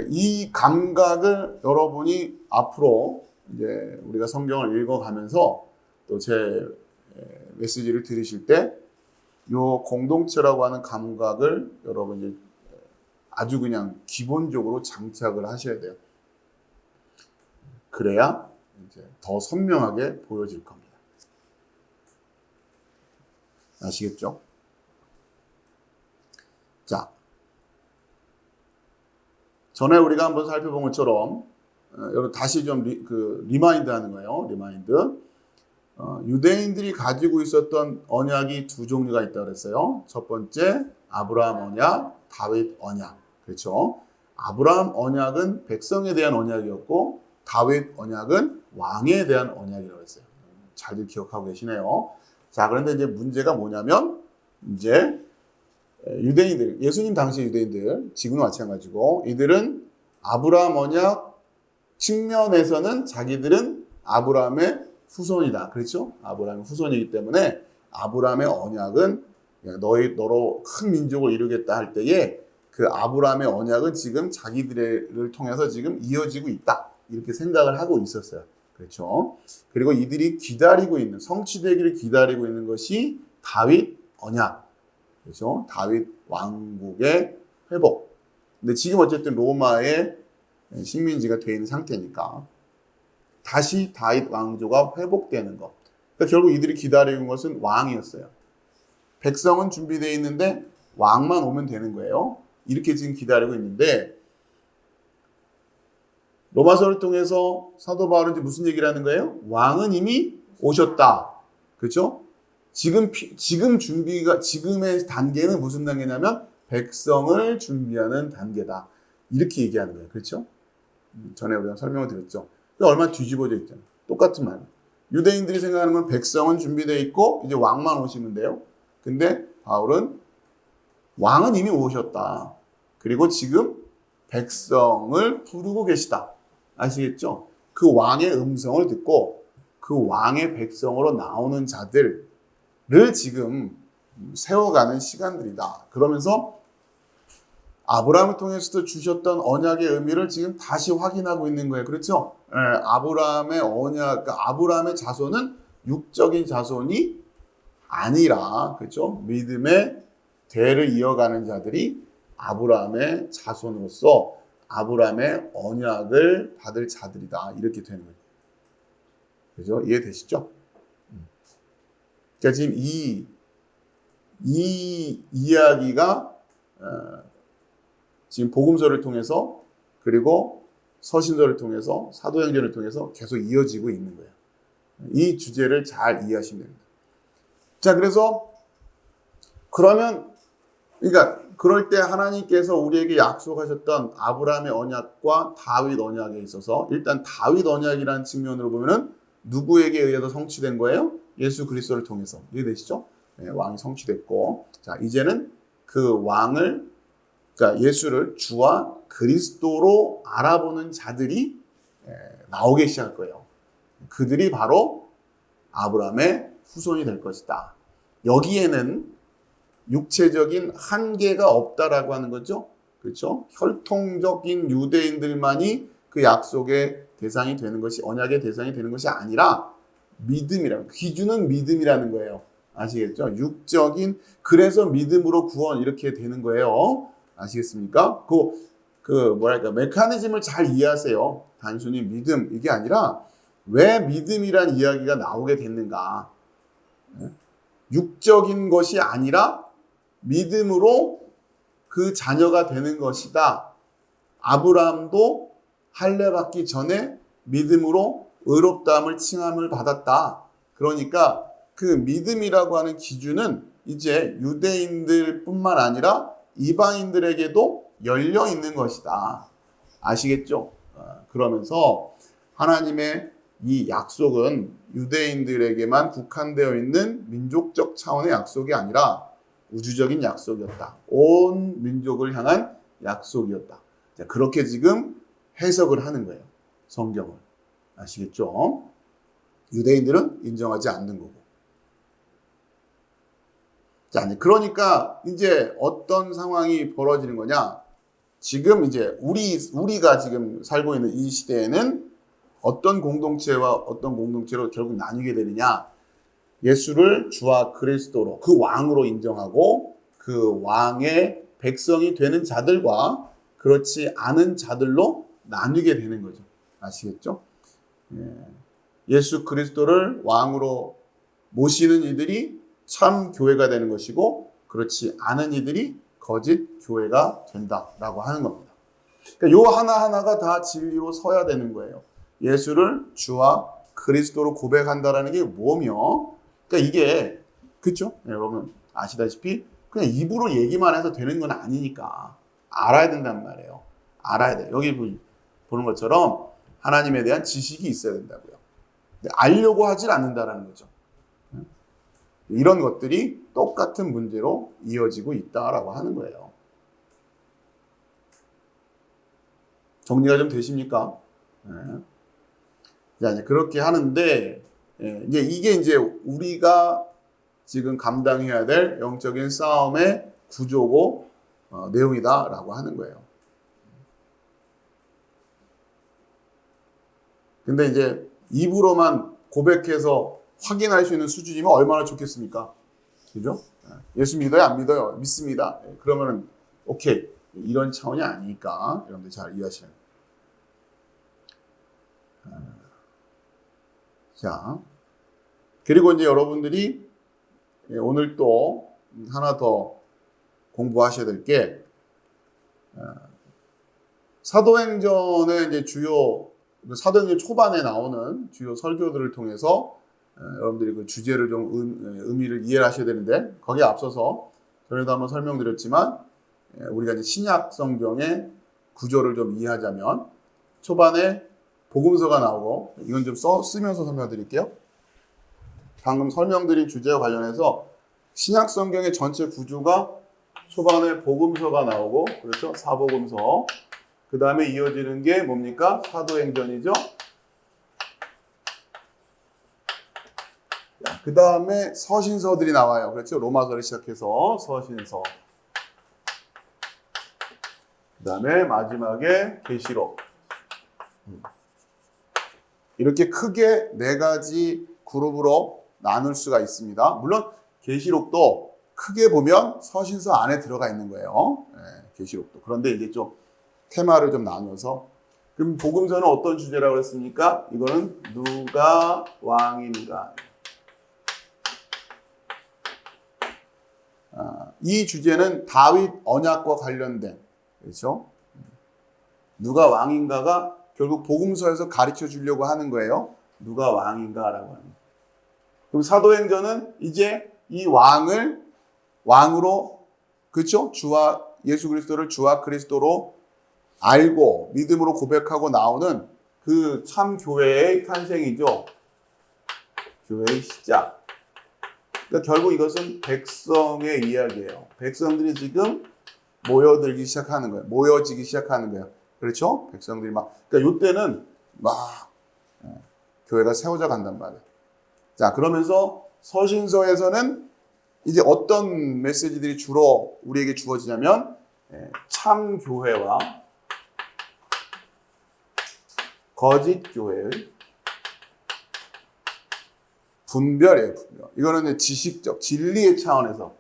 이 감각을 여러분이 앞으로 이제 우리가 성경을 읽어가면서 또 제 메시지를 들으실 때 이 공동체라고 하는 감각을 여러분이 아주 그냥 기본적으로 장착을 하셔야 돼요. 그래야 이제 더 선명하게 보여질 겁니다. 아시겠죠? 자. 전에 우리가 한번 살펴본 것처럼 여러분 다시 좀 리마인드 하는 거예요. 리마인드. 유대인들이 가지고 있었던 언약이 두 종류가 있다고 그랬어요. 첫 번째 아브라함 언약, 다윗 언약. 그렇죠? 아브라함 언약은 백성에 대한 언약이었고 다윗 언약은 왕에 대한 언약이라고 했어요. 잘들 기억하고 계시네요. 자, 그런데 이제 문제가 뭐냐면 이제 유대인들, 예수님 당시 유대인들, 지금은 마찬가지고 이들은 아브라함 언약 측면에서는 자기들은 아브라함의 후손이다. 그렇죠? 아브라함의 후손이기 때문에 아브라함의 언약은 너로 큰 민족을 이루겠다 할 때에 그 아브라함의 언약은 지금 자기들을 통해서 지금 이어지고 있다. 이렇게 생각을 하고 있었어요. 그렇죠? 그리고 이들이 기다리고 있는, 성취되기를 기다리고 있는 것이 다윗 언약. 그렇죠? 다윗 왕국의 회복. 근데 지금 어쨌든 로마의 식민지가 되어 있는 상태니까 다시 다윗 왕조가 회복되는 것. 그러니까 결국 이들이 기다리는 것은 왕이었어요. 백성은 준비되어 있는데 왕만 오면 되는 거예요. 이렇게 지금 기다리고 있는데 로마서를 통해서 사도 바울은 이제 무슨 얘기를 하는 거예요? 왕은 이미 오셨다. 그렇죠? 지금 준비가, 지금의 단계는 무슨 단계냐면 백성을 준비하는 단계다. 이렇게 얘기하는 거예요. 그렇죠? 전에 우리가 설명을 드렸죠. 얼마나 뒤집어져 있잖아요. 똑같은 말. 유대인들이 생각하는 건 백성은 준비되어 있고 이제 왕만 오시면 돼요. 근데 바울은 왕은 이미 오셨다. 그리고 지금 백성을 부르고 계시다. 아시겠죠? 그 왕의 음성을 듣고 그 왕의 백성으로 나오는 자들을 지금 세워가는 시간들이다. 그러면서 아브라함을 통해서도 주셨던 언약의 의미를 지금 다시 확인하고 있는 거예요. 그렇죠? 아브라함의 언약, 그러니까 아브라함의 자손은 육적인 자손이 아니라, 그렇죠? 믿음의 대를 이어가는 자들이 아브라함의 자손으로서 아브라함의 언약을 받을 자들이다. 이렇게 되는 거예요. 그죠? 이해되시죠? 그러니까 지금 이 이야기가 지금 복음서를 통해서 그리고 서신서를 통해서 사도행전을 통해서 계속 이어지고 있는 거예요. 이 주제를 잘 이해하시면 됩니다. 자, 그래서 그러면 그러니까 그럴 때 하나님께서 우리에게 약속하셨던 아브라함의 언약과 다윗 언약에 있어서 일단 다윗 언약이라는 측면으로 보면은 누구에게 의해서 성취된 거예요? 예수 그리스도를 통해서. 이해되시죠? 네, 왕이 성취됐고, 자 이제는 그 왕을, 그러니까 예수를 주와 그리스도로 알아보는 자들이 나오기 시작할 거예요. 그들이 바로 아브라함의 후손이 될 것이다. 여기에는 육체적인 한계가 없다라고 하는 거죠. 그렇죠? 혈통적인 유대인들만이 그 약속의 대상이 되는 것이, 언약의 대상이 되는 것이 아니라 믿음이라는, 기준은 믿음이라는 거예요. 아시겠죠? 육적인, 그래서 믿음으로 구원 이렇게 되는 거예요. 아시겠습니까? 뭐랄까, 메커니즘을 잘 이해하세요. 단순히 믿음, 이게 아니라 왜 믿음이란 이야기가 나오게 됐는가. 육적인 것이 아니라 믿음으로 그 자녀가 되는 것이다. 아브라함도 할례 받기 전에 믿음으로 의롭다함을 칭함을 받았다. 그러니까 그 믿음이라고 하는 기준은 이제 유대인들뿐만 아니라 이방인들에게도 열려 있는 것이다. 아시겠죠? 그러면서 하나님의 이 약속은 유대인들에게만 국한되어 있는 민족적 차원의 약속이 아니라 우주적인 약속이었다. 온 민족을 향한 약속이었다. 자, 그렇게 지금 해석을 하는 거예요. 성경을. 아시겠죠? 유대인들은 인정하지 않는 거고. 자, 그러니까 이제 어떤 상황이 벌어지는 거냐? 지금 이제 우리가 지금 살고 있는 이 시대에는 어떤 공동체와 어떤 공동체로 결국 나뉘게 되느냐? 예수를 주와 그리스도로, 그 왕으로 인정하고 그 왕의 백성이 되는 자들과 그렇지 않은 자들로 나뉘게 되는 거죠. 아시겠죠? 예수 그리스도를 왕으로 모시는 이들이 참 교회가 되는 것이고 그렇지 않은 이들이 거짓 교회가 된다라고 하는 겁니다. 그러니까 요 하나하나가 다 진리로 서야 되는 거예요. 예수를 주와 그리스도로 고백한다라는 게 뭐며, 그러니까 이게, 그렇죠? 여러분 아시다시피 그냥 입으로 얘기만 해서 되는 건 아니니까 알아야 된단 말이에요. 알아야 돼. 여기 보는 것처럼 하나님에 대한 지식이 있어야 된다고요. 근데 알려고 하질 않는다라는 거죠. 이런 것들이 똑같은 문제로 이어지고 있다라고 하는 거예요. 정리가 좀 되십니까? 자, 그렇게 하는데, 이게 우리가 지금 감당해야 될 영적인 싸움의 구조고, 내용이다라고 하는 거예요. 근데 이제 입으로만 고백해서 확인할 수 있는 수준이면 얼마나 좋겠습니까? 그죠? 예수 믿어요? 안 믿어요? 믿습니다. 그러면은, 오케이. 이런 차원이 아니니까, 여러분들 잘 이해하시는. 자, 그리고 이제 여러분들이 오늘 또 하나 더 공부하셔야 될 게 사도행전의 이제 사도행전 초반에 나오는 주요 설교들을 통해서 여러분들이 그 주제를 좀 의미를 이해하셔야 되는데 거기에 앞서서 전에도 한번 설명드렸지만 우리가 이제 신약 성경의 구조를 좀 이해하자면 초반에 복음서가 나오고 이건 좀 쓰면서 설명드릴게요. 방금 설명드린 주제와 관련해서 신약 성경의 전체 구조가 초반에 복음서가 나오고 그렇죠? 사복음서. 그 다음에 이어지는 게 뭡니까? 사도행전이죠. 그 다음에 서신서들이 나와요. 그렇죠? 로마서를 시작해서 서신서. 그 다음에 마지막에 계시록. 이렇게 크게 4가지 그룹으로 나눌 수가 있습니다. 물론 계시록도 크게 보면 서신서 안에 들어가 있는 거예요. 계시록도. 그런데 이제 좀 테마를 좀 나눠서 그럼 복음서는 어떤 주제라고 했습니까? 이거는 누가 왕인가. 이 주제는 다윗 언약과 관련된 그렇죠? 누가 왕인가가 결국 복음서에서 가르쳐 주려고 하는 거예요. 누가 왕인가라고 하는. 그럼 사도행전은 이제 이 왕으로 그렇죠? 주와 예수 그리스도를 주와 그리스도로 알고 믿음으로 고백하고 나오는 그 참 교회의 탄생이죠. 교회의 시작. 그러니까 결국 이것은 백성의 이야기예요. 백성들이 지금 모여지기 시작하는 거예요. 그렇죠? 백성들이 그러니까 이때는 교회가 세워져 간단 말이에요. 자, 그러면서 서신서에서는 이제 어떤 메시지들이 주로 우리에게 주어지냐면 참 교회와 거짓 교회의 분별이에요. 분별. 이거는 지식적 진리의 차원에서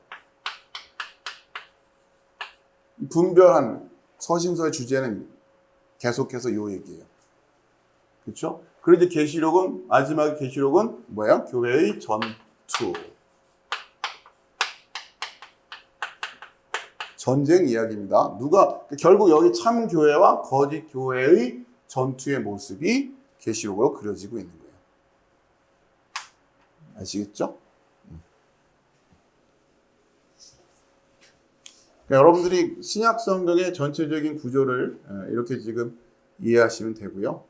분별하는 서신서의 주제는 계속해서 이 얘기예요. 그렇죠? 그리고 이제 계시록은 마지막 계시록은 뭐예요? 교회의 전투. 전쟁 이야기입니다. 결국 여기 참 교회와 거짓 교회의 전투의 모습이 계시록으로 그려지고 있는 거예요. 아시겠죠? 그러니까 여러분들이 신약 성경의 전체적인 구조를 이렇게 지금 이해하시면 되고요.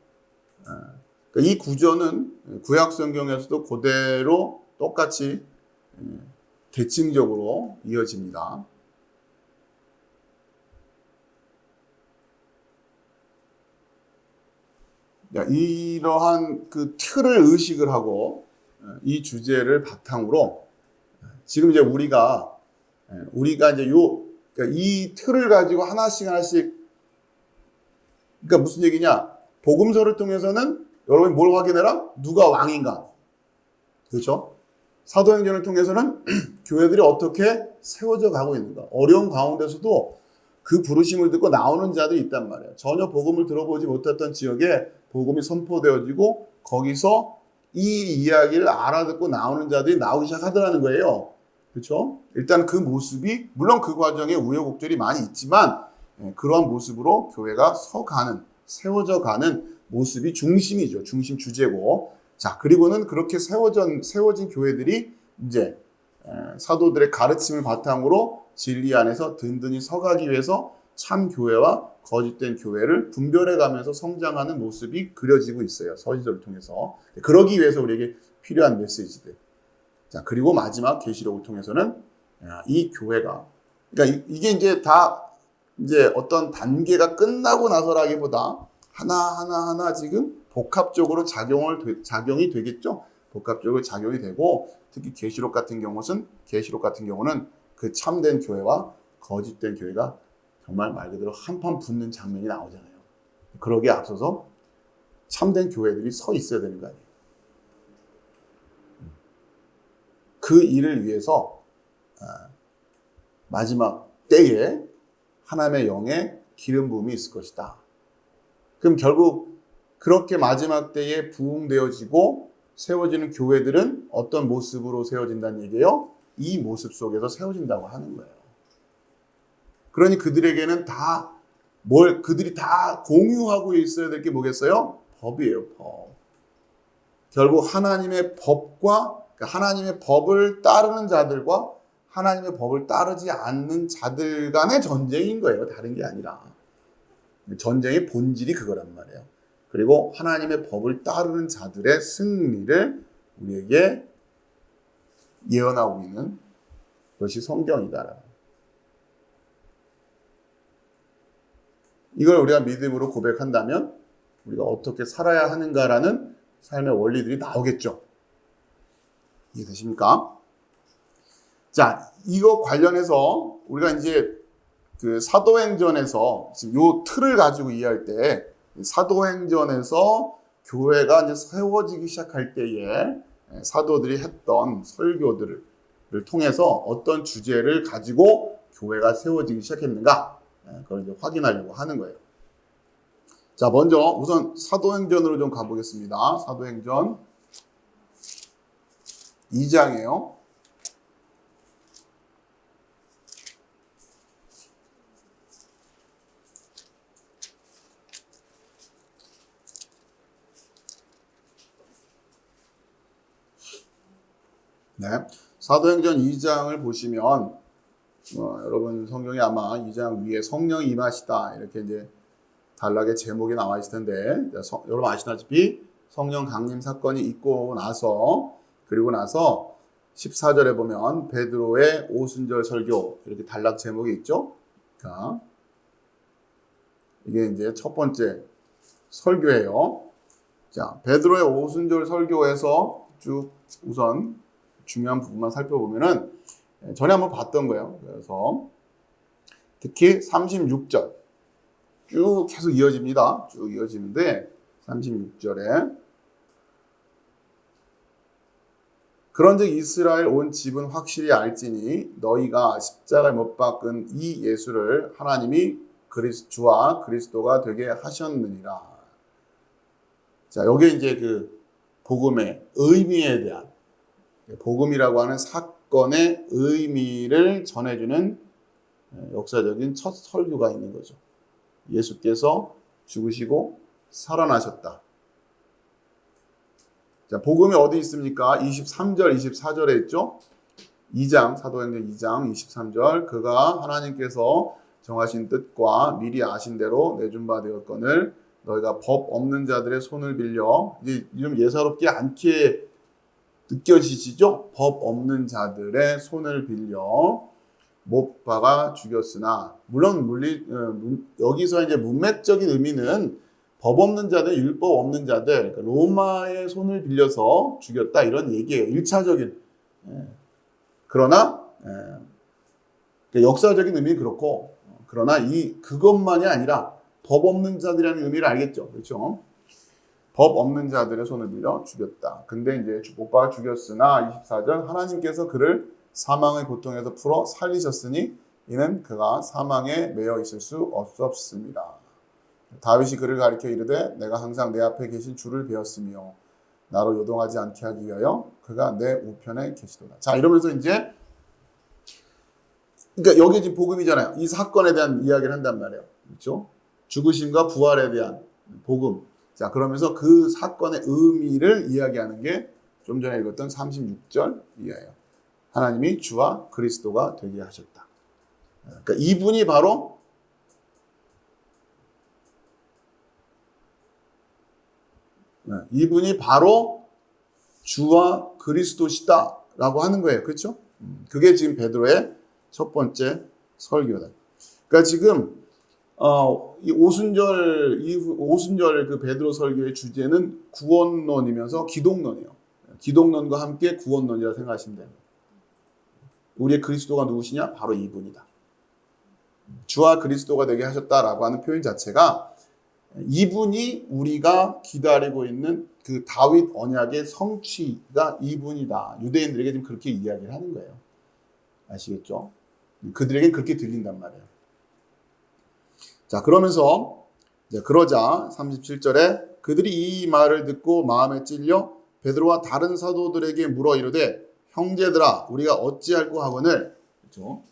그러니까 이 구조는 구약 성경에서도 그대로 똑같이 대칭적으로 이어집니다. 이러한 그 틀을 의식을 하고 이 주제를 바탕으로 지금 이제 우리가 이제 그러니까 이 틀을 가지고 하나씩 그러니까 무슨 얘기냐? 복음서를 통해서는 여러분이 뭘 확인해라? 누가 왕인가? 그렇죠? 사도행전을 통해서는 교회들이 어떻게 세워져 가고 있는가? 어려운 가운데서도 그 부르심을 듣고 나오는 자들이 있단 말이에요. 전혀 복음을 들어보지 못했던 지역에 복음이 선포되어지고 거기서 이 이야기를 알아듣고 나오는 자들이 나오기 시작하더라는 거예요. 그렇죠? 일단 그 모습이 물론 그 과정에 우여곡절이 많이 있지만 그러한 모습으로 교회가 세워져 가는 모습이 중심이죠. 중심 주제고. 자, 그리고는 그렇게 세워진 교회들이 이제 사도들의 가르침을 바탕으로 진리 안에서 든든히 서가기 위해서 참 교회와 거짓된 교회를 분별해 가면서 성장하는 모습이 그려지고 있어요. 서신서를 통해서. 그러기 위해서 우리에게 필요한 메시지들. 자, 그리고 마지막 계시록을 통해서는 이 교회가 그러니까 이게 이제 다 이제 어떤 단계가 끝나고 나서라기보다 하나 지금 복합적으로 작용이 되겠죠. 복합적으로 작용이 되고 특히 계시록 같은 경우는 그 참된 교회와 거짓된 교회가 정말 말 그대로 한판 붙는 장면이 나오잖아요. 그러기에 앞서서 참된 교회들이 서 있어야 되는 거 아니에요. 그 일을 위해서 마지막 때에 하나님의 영의 기름 부음이 있을 것이다. 그럼 결국 그렇게 마지막 때에 부흥되어지고 세워지는 교회들은 어떤 모습으로 세워진다는 얘기예요? 이 모습 속에서 세워진다고 하는 거예요. 그러니 그들에게는 그들이 다 공유하고 있어야 될 게 뭐겠어요? 법이에요, 법. 결국 하나님의 법과, 그러니까 하나님의 법을 따르는 자들과 하나님의 법을 따르지 않는 자들 간의 전쟁인 거예요. 다른 게 아니라. 전쟁의 본질이 그거란 말이에요. 그리고 하나님의 법을 따르는 자들의 승리를 우리에게 예언하고 있는 것이 성경이다. 이걸 우리가 믿음으로 고백한다면 우리가 어떻게 살아야 하는가라는 삶의 원리들이 나오겠죠. 이해되십니까? 자, 이거 관련해서 우리가 이제 그 사도행전에서 지금 요 틀을 가지고 이해할 때 사도행전에서 교회가 이제 세워지기 시작할 때에 사도들이 했던 설교들을 통해서 어떤 주제를 가지고 교회가 세워지기 시작했는가, 그걸 이제 확인하려고 하는 거예요. 자, 먼저 우선 사도행전으로 좀 가보겠습니다. 사도행전 2장이에요. 네, 사도행전 2장을 보시면 여러분 성경에 아마 2장 위에 성령이 임하시다 이렇게 이제 단락의 제목이 나와 있을 텐데, 여러분 아시다시피 성령 강림 사건이 있고 나서, 그리고 나서 14절에 보면 베드로의 오순절 설교 이렇게 단락 제목이 있죠. 자, 이게 이제 첫 번째 설교예요. 자, 베드로의 오순절 설교에서 쭉 우선 중요한 부분만 살펴보면은 전에 한번 봤던 거예요. 그래서 특히 36절 쭉 계속 이어집니다. 쭉 이어지는데 36절에 그런즉 이스라엘 온 집은 확실히 알지니 너희가 십자가에 못 박은 이 예수를 하나님이 주와 그리스도가 되게 하셨느니라. 자, 여기에 이제 그 복음의 의미에 대한, 복음이라고 하는 사건의 의미를 전해주는 역사적인 첫 설교가 있는 거죠. 예수께서 죽으시고 살아나셨다. 자, 복음이 어디 있습니까? 23절, 24절에 있죠? 2장, 사도행전 2장 23절. 그가 하나님께서 정하신 뜻과 미리 아신 대로 내준 바 되었거늘 너희가 법 없는 자들의 손을 빌려, 이제 좀 예사롭지 않게 느껴지시죠? 법 없는 자들의 손을 빌려 못 박아 죽였으나, 물론 여기서 이제 문맥적인 의미는 법 없는 자들, 율법 없는 자들, 로마의 손을 빌려서 죽였다 이런 얘기예요. 1차적인. 그러나 역사적인 의미는 그렇고, 그러나 그것만이 아니라 법 없는 자들이라는 의미를 알겠죠. 그렇죠? 법 없는 자들의 손을 빌려 죽였다. 근데 이제 못 박아 죽였으나 24절 하나님께서 그를 사망의 고통에서 풀어 살리셨으니 이는 그가 사망에 매여 있을 수 없었습니다. 다윗이 그를 가리켜 이르되 내가 항상 내 앞에 계신 주를 배웠으며 나로 요동하지 않게 하기 위하여 그가 내 우편에 계시도다. 자, 이러면서 이제 그러니까 여기 지금 복음이잖아요. 이 사건에 대한 이야기를 한단 말이에요. 그렇죠? 죽으심과 부활에 대한 복음. 자, 그러면서 그 사건의 의미를 이야기하는 게 좀 전에 읽었던 36절 이하예요. 하나님이 주와 그리스도가 되게 하셨다. 그러니까 이분이 바로 주와 그리스도시다라고 하는 거예요. 그렇죠? 그게 지금 베드로의 첫 번째 설교다. 그러니까 지금 이 오순절 그 베드로 설교의 주제는 구원론이면서 기독론이에요. 기독론과 함께 구원론이라고 생각하시면 돼요. 우리의 그리스도가 누구시냐? 바로 이분이다. 주와 그리스도가 되게 하셨다라고 하는 표현 자체가 이분이 우리가 기다리고 있는 그 다윗 언약의 성취가 이분이다. 유대인들에게 지금 그렇게 이야기를 하는 거예요. 아시겠죠? 그들에겐 그렇게 들린단 말이에요. 자, 그러면서 그러자 37절에 그들이 이 말을 듣고 마음에 찔려 베드로와 다른 사도들에게 물어 이르되 형제들아 우리가 어찌할꼬 하거늘. 그렇죠?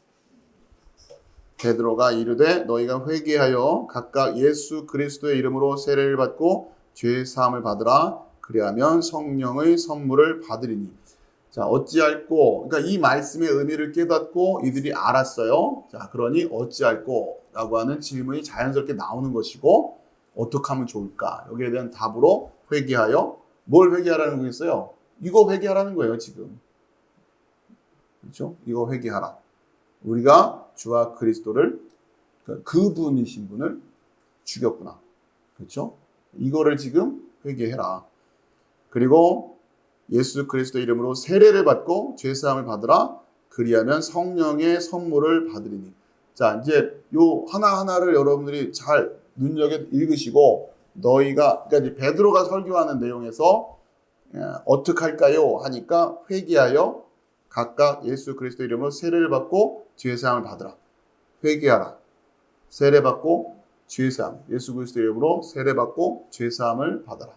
베드로가 이르되 너희가 회개하여 각각 예수 그리스도의 이름으로 세례를 받고 죄 사함을 받으라. 그리하면 성령의 선물을 받으리니. 자, 어찌할꼬. 그러니까 이 말씀의 의미를 깨닫고 이들이 알았어요. 자, 그러니 어찌할꼬라고 하는 질문이 자연스럽게 나오는 것이고, 어떻게 하면 좋을까? 여기에 대한 답으로 회개하여. 뭘 회개하라는 거겠어요? 이거 회개하라는 거예요, 지금. 그렇죠? 이거 회개하라. 우리가 주와 그리스도를, 그분이신 분을 죽였구나. 그렇죠? 이거를 지금 회개해라. 그리고 예수 그리스도 이름으로 세례를 받고 죄사함을 받으라. 그리하면 성령의 선물을 받으리니. 자, 이제 요 하나하나를 여러분들이 잘 눈여겨 읽으시고, 너희가, 그러니까 이제 베드로가 설교하는 내용에서 어떻게 할까요? 하니까 회개하여 각각 예수 그리스도 이름으로 세례를 받고 죄사함을 받으라. 회개하라. 세례 받고 죄사함. 예수 그리스도 이름으로 세례 받고 죄사함을 받아라.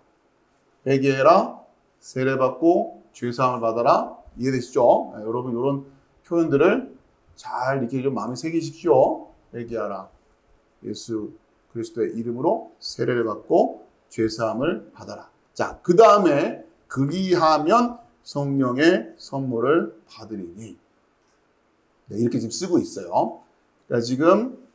회개해라. 세례받고 죄사함을 받아라. 이해되시죠? 네, 여러분 이런 표현들을 잘 이렇게 좀 마음에 새기십시오. 회개하라. 예수 그리스도의 이름으로 세례를 받고 죄사함을 받아라. 자, 그 다음에 그리하면 성령의 선물을 받으리니. 네, 이렇게 지금 쓰고 있어요. 그러니까 지금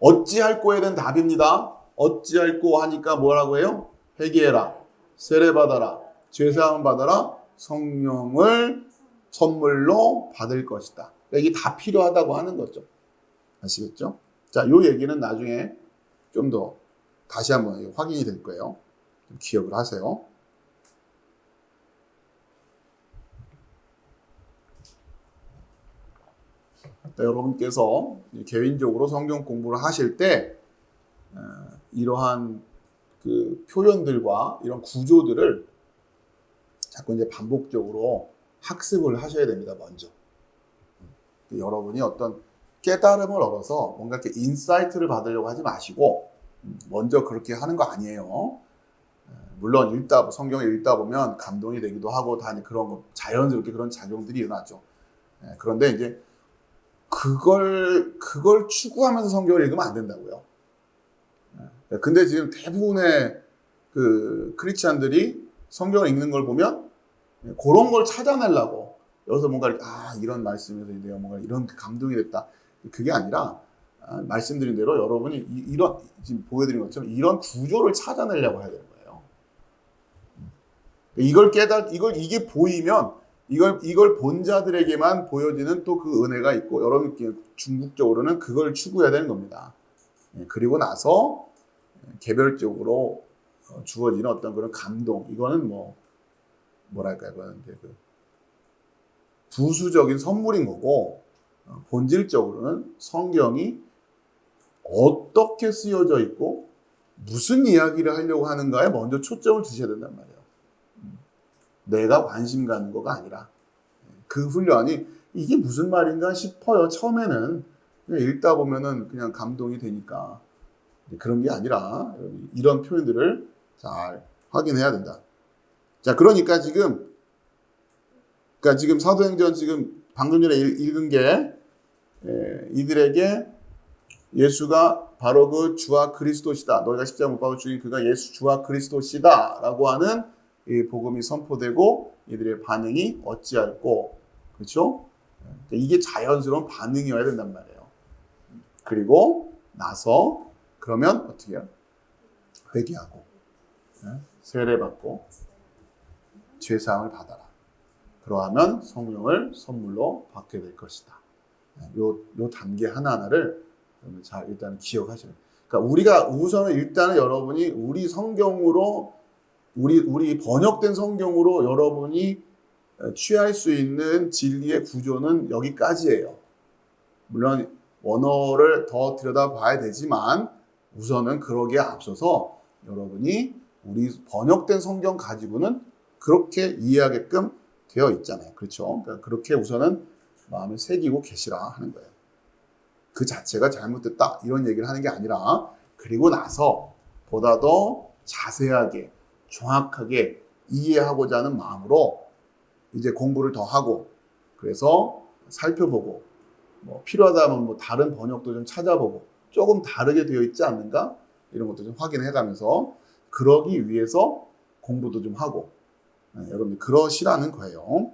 어찌할꼬에 대한 답입니다. 어찌할꼬 하니까 뭐라고 해요? 회개해라. 세례 받아라. 죄사함 받아라. 성령을 선물로 받을 것이다. 이게 다 필요하다고 하는 거죠. 아시겠죠? 자, 요 얘기는 나중에 좀 더 다시 한번 확인이 될 거예요. 좀 기억을 하세요. 여러분께서 개인적으로 성경 공부를 하실 때 이러한 그 표현들과 이런 구조들을 자꾸 이제 반복적으로 학습을 하셔야 됩니다. 먼저 여러분이 어떤 깨달음을 얻어서 뭔가 이렇게 인사이트를 받으려고 하지 마시고 먼저 그렇게 하는 거 아니에요. 물론 성경을 읽다 보면 감동이 되기도 하고 다 그런 거 자연스럽게 그런 작용들이 일어나죠. 그런데 이제 그걸 추구하면서 성경을 읽으면 안 된다고요. 근데 지금 대부분의 그 크리스찬들이 성경을 읽는 걸 보면 그런 걸 찾아내려고 여기서 뭔가 이런 말씀에서 내가 뭔가 이런 감동이 됐다. 그게 아니라 말씀드린 대로 여러분이 이런 지금 보여드린 것처럼 이런 구조를 찾아내려고 해야 되는 거예요. 이게 보이면 이걸 본 자들에게만 보여지는 또 그 은혜가 있고 여러분 중국적으로는 그걸 추구해야 되는 겁니다. 그리고 나서 개별적으로 주어지는 어떤 그런 감동, 이거는 뭐랄까요, 그건 이제 그 부수적인 선물인 거고, 본질적으로는 성경이 어떻게 쓰여져 있고 무슨 이야기를 하려고 하는가에 먼저 초점을 두셔야 된단 말이에요. 내가 관심 가는 거가 아니라 그 훈련이 이게 무슨 말인가 싶어요. 처음에는 그냥 읽다 보면은 그냥 감동이 되니까. 그런 게 아니라 이런 표현들을 잘 확인해야 된다. 자, 그러니까 지금 사도행전 지금 방금 전에 읽은 게 이들에게 예수가 바로 그 주와 그리스도시다. 너희가 십자가 못 박아 죽인 그가 예수 주와 그리스도시다 라고 하는 이 복음이 선포되고 이들의 반응이 어찌할꼬. 그렇죠? 이게 자연스러운 반응이어야 된단 말이에요. 그리고 나서 그러면 어떻게 해요? 회개하고 세례받고 죄사함을 받아라. 그러하면 성령을 선물로 받게 될 것이다. 요 단계 하나하나를 잘 일단 기억하시는. 그러니까 우리가 우선은 일단은 여러분이 우리 성경으로 우리 번역된 성경으로 여러분이 취할 수 있는 진리의 구조는 여기까지예요. 물론 원어를 더 들여다봐야 되지만 우선은 그러기에 앞서서 여러분이 우리 번역된 성경 가지고는 그렇게 이해하게끔 되어 있잖아요. 그렇죠? 그러니까 그렇게 우선은 마음에 새기고 계시라 하는 거예요. 그 자체가 잘못됐다 이런 얘기를 하는 게 아니라 그리고 나서 보다 더 자세하게 정확하게 이해하고자 하는 마음으로 이제 공부를 더 하고 그래서 살펴보고 뭐 필요하다면 뭐 다른 번역도 좀 찾아보고 조금 다르게 되어 있지 않는가 이런 것도 좀 확인해가면서 그러기 위해서 공부도 좀 하고 여러분들 그러시라는 거예요.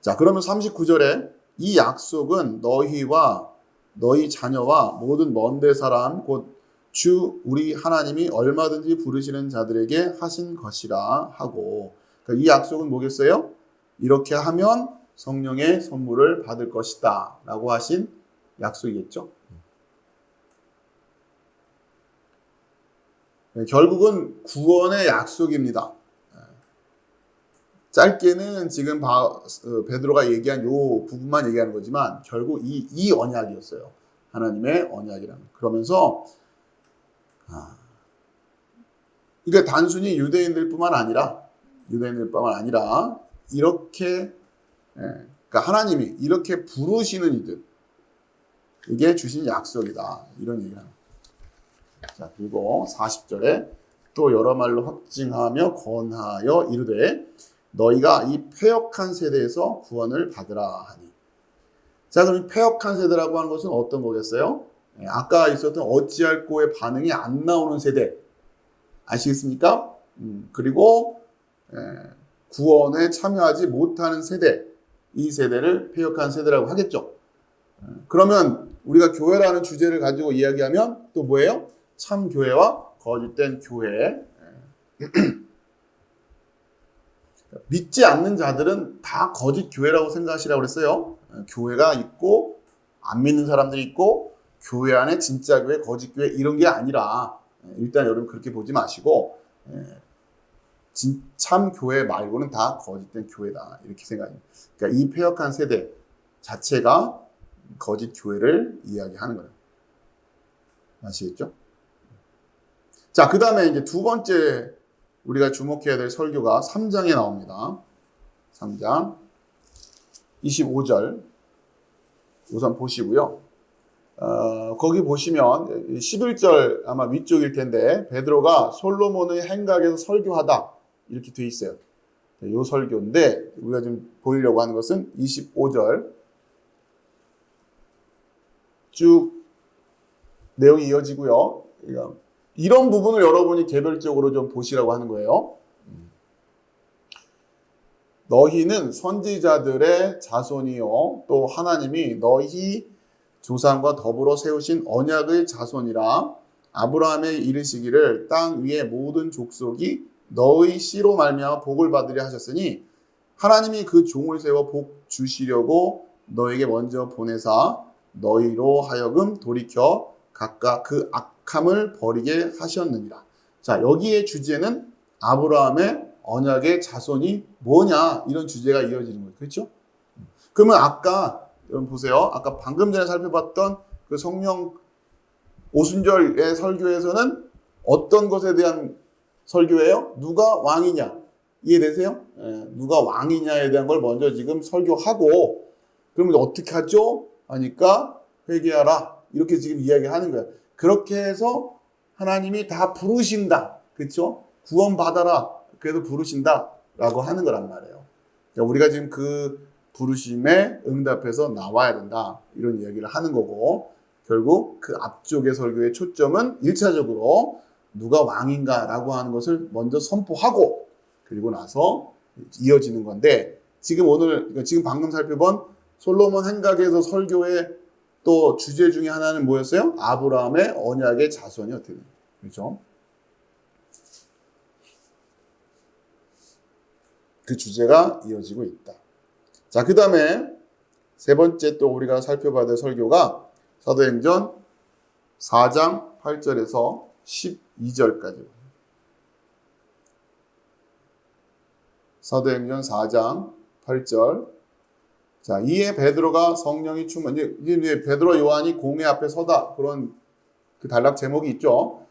자, 그러면 39절에 이 약속은 너희와 너희 자녀와 모든 먼데 사람 곧 주 우리 하나님이 얼마든지 부르시는 자들에게 하신 것이라 하고 그러니까 이 약속은 뭐겠어요? 이렇게 하면 성령의 선물을 받을 것이다 라고 하신 약속이겠죠. 결국은 구원의 약속입니다. 짧게는 지금 베드로가 얘기한 요 부분만 얘기하는 거지만 결국 이 언약이었어요. 하나님의 언약이라는. 그러면서 이게 단순히 유대인들뿐만 아니라 이렇게 그러니까 하나님이 이렇게 부르시는 이들 이게 주신 약속이다 이런 얘기를 합니다. 자, 그리고 40절에 또 여러 말로 확증하며 권하여 이르되 너희가 이 패역한 세대에서 구원을 받으라 하니. 자, 그럼 이 패역한 세대라고 하는 것은 어떤 거겠어요? 아까 있었던 어찌할꼬의 반응이 안 나오는 세대 아시겠습니까? 그리고 구원에 참여하지 못하는 세대 이 세대를 패역한 세대라고 하겠죠. 그러면 우리가 교회라는 주제를 가지고 이야기하면 또 뭐예요? 참 교회와 거짓된 교회. 믿지 않는 자들은 다 거짓 교회라고 생각하시라고 그랬어요. 교회가 있고 안 믿는 사람들이 있고 교회 안에 진짜 교회, 거짓 교회 이런 게 아니라 일단 여러분 그렇게 보지 마시고 참 교회 말고는 다 거짓된 교회다 이렇게 생각해요. 그러니까 이 패역한 세대 자체가 거짓 교회를 이야기하는 거예요. 아시겠죠? 자, 그 다음에 이제 두 번째 우리가 주목해야 될 설교가 3장에 나옵니다. 3장 25절 우선 보시고요. 거기 보시면 11절 아마 위쪽일 텐데 베드로가 솔로몬의 행각에서 설교하다 이렇게 돼 있어요. 이 설교인데 우리가 좀 보이려고 하는 것은 25절 쭉 내용이 이어지고요. 이런 부분을 여러분이 개별적으로 좀 보시라고 하는 거예요. 너희는 선지자들의 자손이요 또 하나님이 너희 조상과 더불어 세우신 언약의 자손이라 아브라함의 이르시기를 땅 위의 모든 족속이 너희 씨로 말미암아 복을 받으려 하셨으니 하나님이 그 종을 세워 복 주시려고 너에게 먼저 보내사 너희로 하여금 돌이켜 각각 그 악함을 버리게 하셨느니라. 자, 여기에 주제는 아브라함의 언약의 자손이 뭐냐 이런 주제가 이어지는 거예요. 그렇죠? 그러면 아까 여러분 보세요. 아까 방금 전에 살펴봤던 그 성령 오순절의 설교에서는 어떤 것에 대한 설교예요? 누가 왕이냐? 이해되세요? 누가 왕이냐에 대한 걸 먼저 지금 설교하고 그러면 어떻게 하죠? 하니까 회개하라. 이렇게 지금 이야기하는 거예요. 그렇게 해서 하나님이 다 부르신다. 그렇죠? 구원받아라. 그래서 부르신다. 라고 하는 거란 말이에요. 그러니까 우리가 지금 그 부르심에 응답해서 나와야 된다. 이런 이야기를 하는 거고 결국 그 앞쪽의 설교의 초점은 1차적으로 누가 왕인가 라고 하는 것을 먼저 선포하고 그리고 나서 이어지는 건데 지금 방금 살펴본 솔로몬 행각에서 설교의 또 주제 중에 하나는 뭐였어요? 아브라함의 언약의 자손이 어떻게 돼요? 그렇죠? 그 주제가 이어지고 있다. 자, 그 다음에 세 번째 또 우리가 살펴봐야 될 설교가 사도행전 4장 8절에서 12절까지. 사도행전 4장 8절. 자, 이에 베드로가 성령이 충만, 이제 베드로 요한이 공회 앞에 서다. 그런 그 단락 제목이 있죠.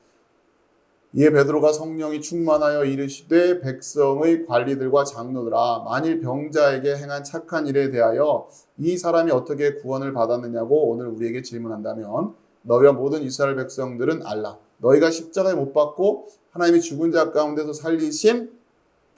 이에 베드로가 성령이 충만하여 이르시되 백성의 관리들과 장로들아 만일 병자에게 행한 착한 일에 대하여 이 사람이 어떻게 구원을 받았느냐고 오늘 우리에게 질문한다면 너희와 모든 이스라엘 백성들은 알라. 너희가 십자가에 못 박고 하나님이 죽은 자 가운데서 살리신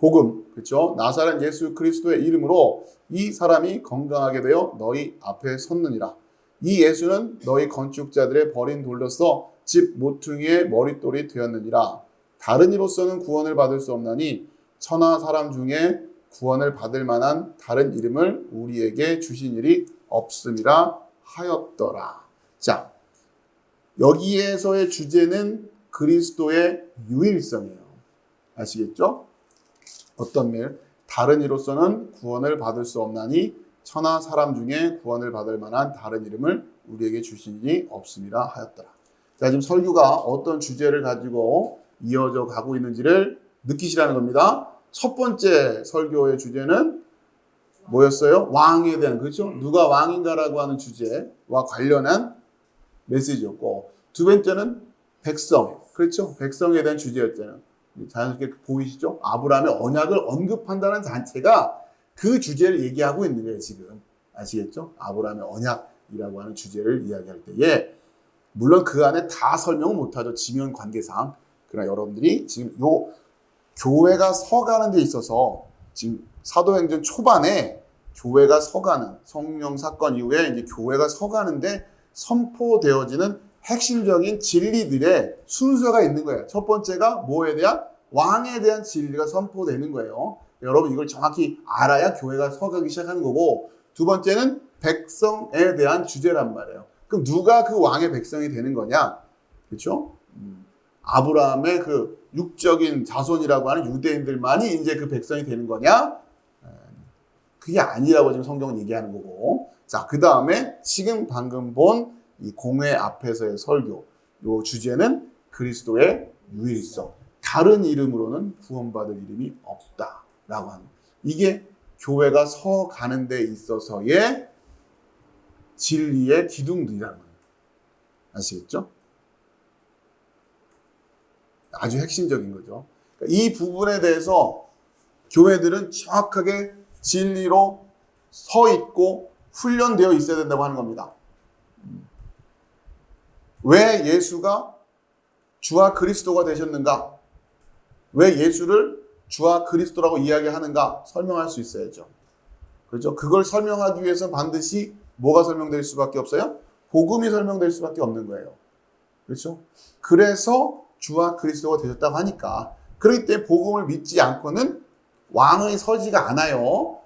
복음, 그렇죠? 나사렛 예수 그리스도의 이름으로 이 사람이 건강하게 되어 너희 앞에 섰느니라. 이 예수는 너희 건축자들의 버린 돌로서 집 모퉁이의 머릿돌이 되었느니라. 다른 이로서는 구원을 받을 수 없나니 천하 사람 중에 구원을 받을 만한 다른 이름을 우리에게 주신 일이 없음이라 하였더라. 자, 여기에서의 주제는 그리스도의 유일성이에요. 아시겠죠? 어떤 일? 다른 이로서는 구원을 받을 수 없나니 천하 사람 중에 구원을 받을 만한 다른 이름을 우리에게 주시니 없음이라 하였더라. 자, 지금 설교가 어떤 주제를 가지고 이어져 가고 있는지를 느끼시라는 겁니다. 첫 번째 설교의 주제는 뭐였어요? 왕에 대한, 그렇죠? 누가 왕인가라고 하는 주제와 관련한 메시지였고, 두 번째는 백성, 그렇죠? 백성에 대한 주제였잖아요. 자연스럽게 보이시죠? 아브라함의 언약을 언급한다는 자체가 그 주제를 얘기하고 있는 거예요, 지금. 아시겠죠? 아브라함의 언약이라고 하는 주제를 이야기할 때에, 물론 그 안에 다 설명은 못하죠. 지면 관계상. 그러나 여러분들이 지금 요 교회가 서가는 데 있어서 지금 사도행전 초반에 교회가 서가는 성령 사건 이후에 이제 교회가 서가는데 선포되어지는 핵심적인 진리들의 순서가 있는 거예요. 첫 번째가 뭐에 대한? 왕에 대한 진리가 선포되는 거예요. 여러분 이걸 정확히 알아야 교회가 서가기 시작하는 거고, 두 번째는 백성에 대한 주제란 말이에요. 그럼 누가 그 왕의 백성이 되는 거냐? 그렇죠? 아브라함의 그 육적인 자손이라고 하는 유대인들만이 이제 그 백성이 되는 거냐? 그게 아니라고 지금 성경은 얘기하는 거고. 자, 그 다음에 지금 방금 본 이 공회 앞에서의 설교, 요 주제는 그리스도의 유일성. 다른 이름으로는 구원받을 이름이 없다라고 하는. 이게 교회가 서가는 데 있어서의 진리의 기둥들이라는 거예요. 아시겠죠? 아주 핵심적인 거죠. 이 부분에 대해서 교회들은 정확하게 진리로 서 있고 훈련되어 있어야 된다고 하는 겁니다. 왜 예수가 주와 그리스도가 되셨는가? 왜 예수를 주와 그리스도라고 이야기하는가? 설명할 수 있어야죠. 그렇죠? 그걸 설명하기 위해서 반드시 뭐가 설명될 수밖에 없어요? 복음이 설명될 수밖에 없는 거예요. 그렇죠? 그래서 주와 그리스도가 되셨다고 하니까, 그렇기 때문에 복음을 믿지 않고는 왕의 서지가 않아요.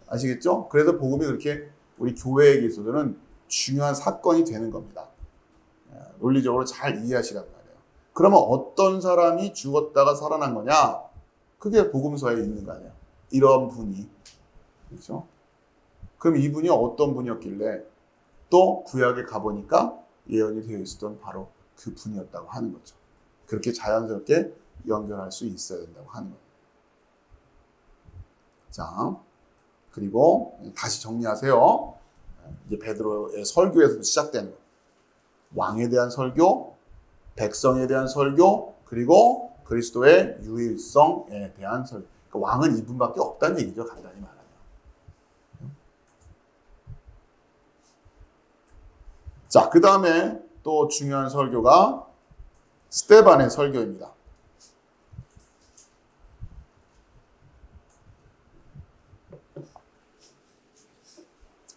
아시겠죠? 그래서 복음이 그렇게 우리 교회에게 있어서는 중요한 사건이 되는 겁니다. 논리적으로 잘 이해하시란 말이에요. 그러면 어떤 사람이 죽었다가 살아난 거냐? 그게 복음서에 있는 거 아니에요. 이런 분이. 그렇죠? 그럼 이분이 어떤 분이었길래 또 구약에 가보니까 예언이 되어 있었던 바로 그 분이었다고 하는 거죠. 그렇게 자연스럽게 연결할 수 있어야 된다고 하는 거예요. 자, 그리고 다시 정리하세요. 이제 베드로의 설교에서 시작되는 거예요. 왕에 대한 설교, 백성에 대한 설교, 그리고 그리스도의 유일성에 대한 설교. 그러니까 왕은 이분밖에 없다는 얘기죠, 간단히 말하면. 자, 그 다음에 또 중요한 설교가 스데반의 설교입니다.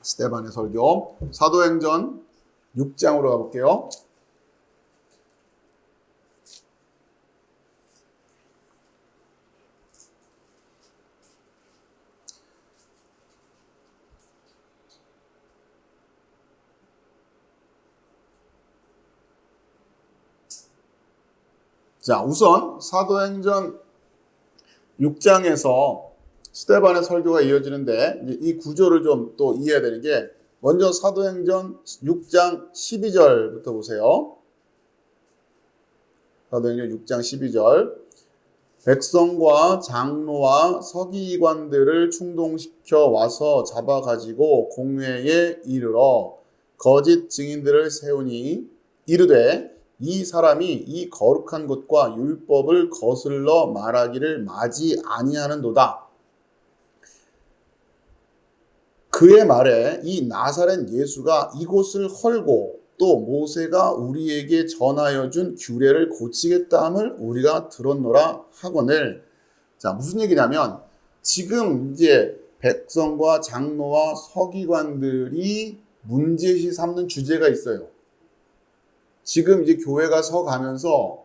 스데반의 설교, 사도행전 6장으로 가볼게요. 자, 우선 사도행전 6장에서 스데반의 설교가 이어지는데, 이 구조를 좀 또 이해해야 되는 게, 먼저 사도행전 6장 12절부터 보세요. 사도행전 6장 12절. 백성과 장로와 서기관들을 충동시켜 와서 잡아가지고 공회에 이르러 거짓 증인들을 세우니 이르되 이 사람이 이 거룩한 것과 율법을 거슬러 말하기를 마지 아니하는도다. 그의 말에 이 나사렛 예수가 이곳을 헐고 또 모세가 우리에게 전하여 준 규례를 고치겠다 함을 우리가 들었노라 하거늘 자, 무슨 얘기냐면 지금 이제 백성과 장로와 서기관들이 문제시 삼는 주제가 있어요. 지금 이제 교회가 서가면서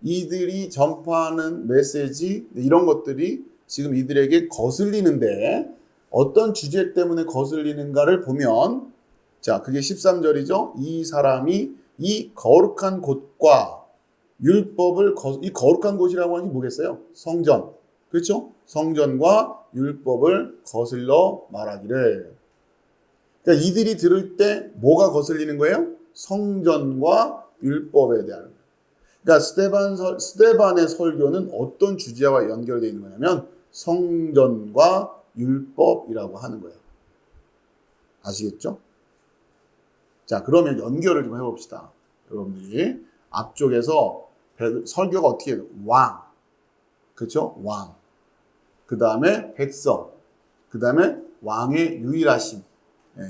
이들이 전파하는 메시지 이런 것들이 지금 이들에게 거슬리는데 어떤 주제 때문에 거슬리는가를 보면 자, 그게 13절이죠. 이 사람이 이 거룩한 곳과 율법을 이 거룩한 곳이라고 하는 게 뭐겠어요? 성전. 그렇죠? 성전과 율법을 거슬러 말하기를. 그러니까 이들이 들을 때 뭐가 거슬리는 거예요? 성전과 율법에 대한. 그러니까 스데반의 설교는 어떤 주제와 연결되어 있는 거냐면 성전과 율법이라고 하는 거예요. 아시겠죠? 자, 그러면 연결을 좀 해봅시다. 여러분들이 앞쪽에서 설교가 어떻게 해요? 왕, 그렇죠? 왕. 그 다음에 백성, 그 다음에 왕의 유일하심.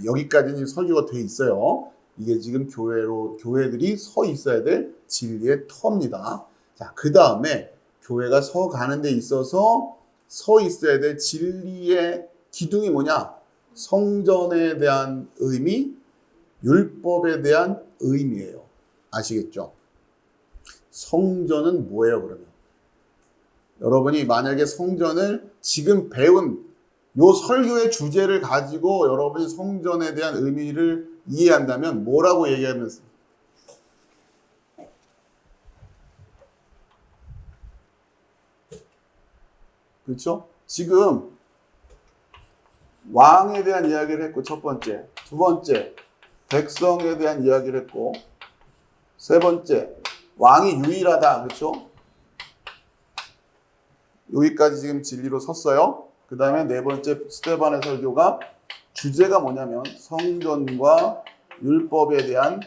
여기까지는 설교가 돼 있어요. 이게 지금 교회들이 서 있어야 될 진리의 터입니다. 자, 그 다음에 교회가 서 가는 데 있어서 서 있어야 될 진리의 기둥이 뭐냐? 성전에 대한 의미, 율법에 대한 의미예요. 아시겠죠? 성전은 뭐예요, 그러면? 여러분이 만약에 성전을 지금 배운 요 설교의 주제를 가지고 여러분이 성전에 대한 의미를 이해한다면 뭐라고 얘기하면서? 그렇죠? 지금 왕에 대한 이야기를 했고 첫 번째, 두 번째 백성에 대한 이야기를 했고 세 번째 왕이 유일하다. 그렇죠? 여기까지 지금 진리로 섰어요. 그 다음에 네 번째 스데반의 설교가 주제가 뭐냐면 성전과 율법에 대한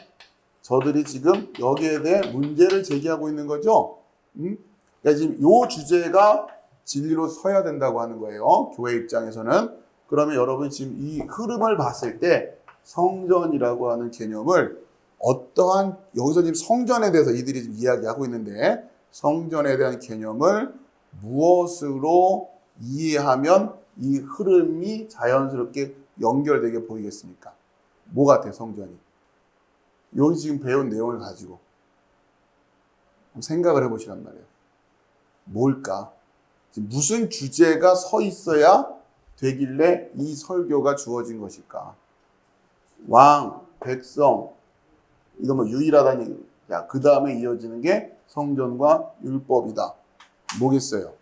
저들이 지금 여기에 대해 문제를 제기하고 있는 거죠. 그러니까 지금 이 주제가 진리로 서야 된다고 하는 거예요. 교회 입장에서는. 그러면 여러분 지금 이 흐름을 봤을 때 성전이라고 하는 개념을 어떠한 여기서 지금 성전에 대해서 이들이 지금 이야기하고 있는데 성전에 대한 개념을 무엇으로 이해하면 이 흐름이 자연스럽게 연결되게 보이겠습니까? 뭐 같아요, 성전이? 여기 지금 배운 내용을 가지고 생각을 해보시란 말이에요. 뭘까? 무슨 주제가 서 있어야 되길래 이 설교가 주어진 것일까? 왕, 백성, 이거 뭐 유일하다는 얘기. 야, 그 다음에 이어지는 게 성전과 율법이다. 뭐겠어요?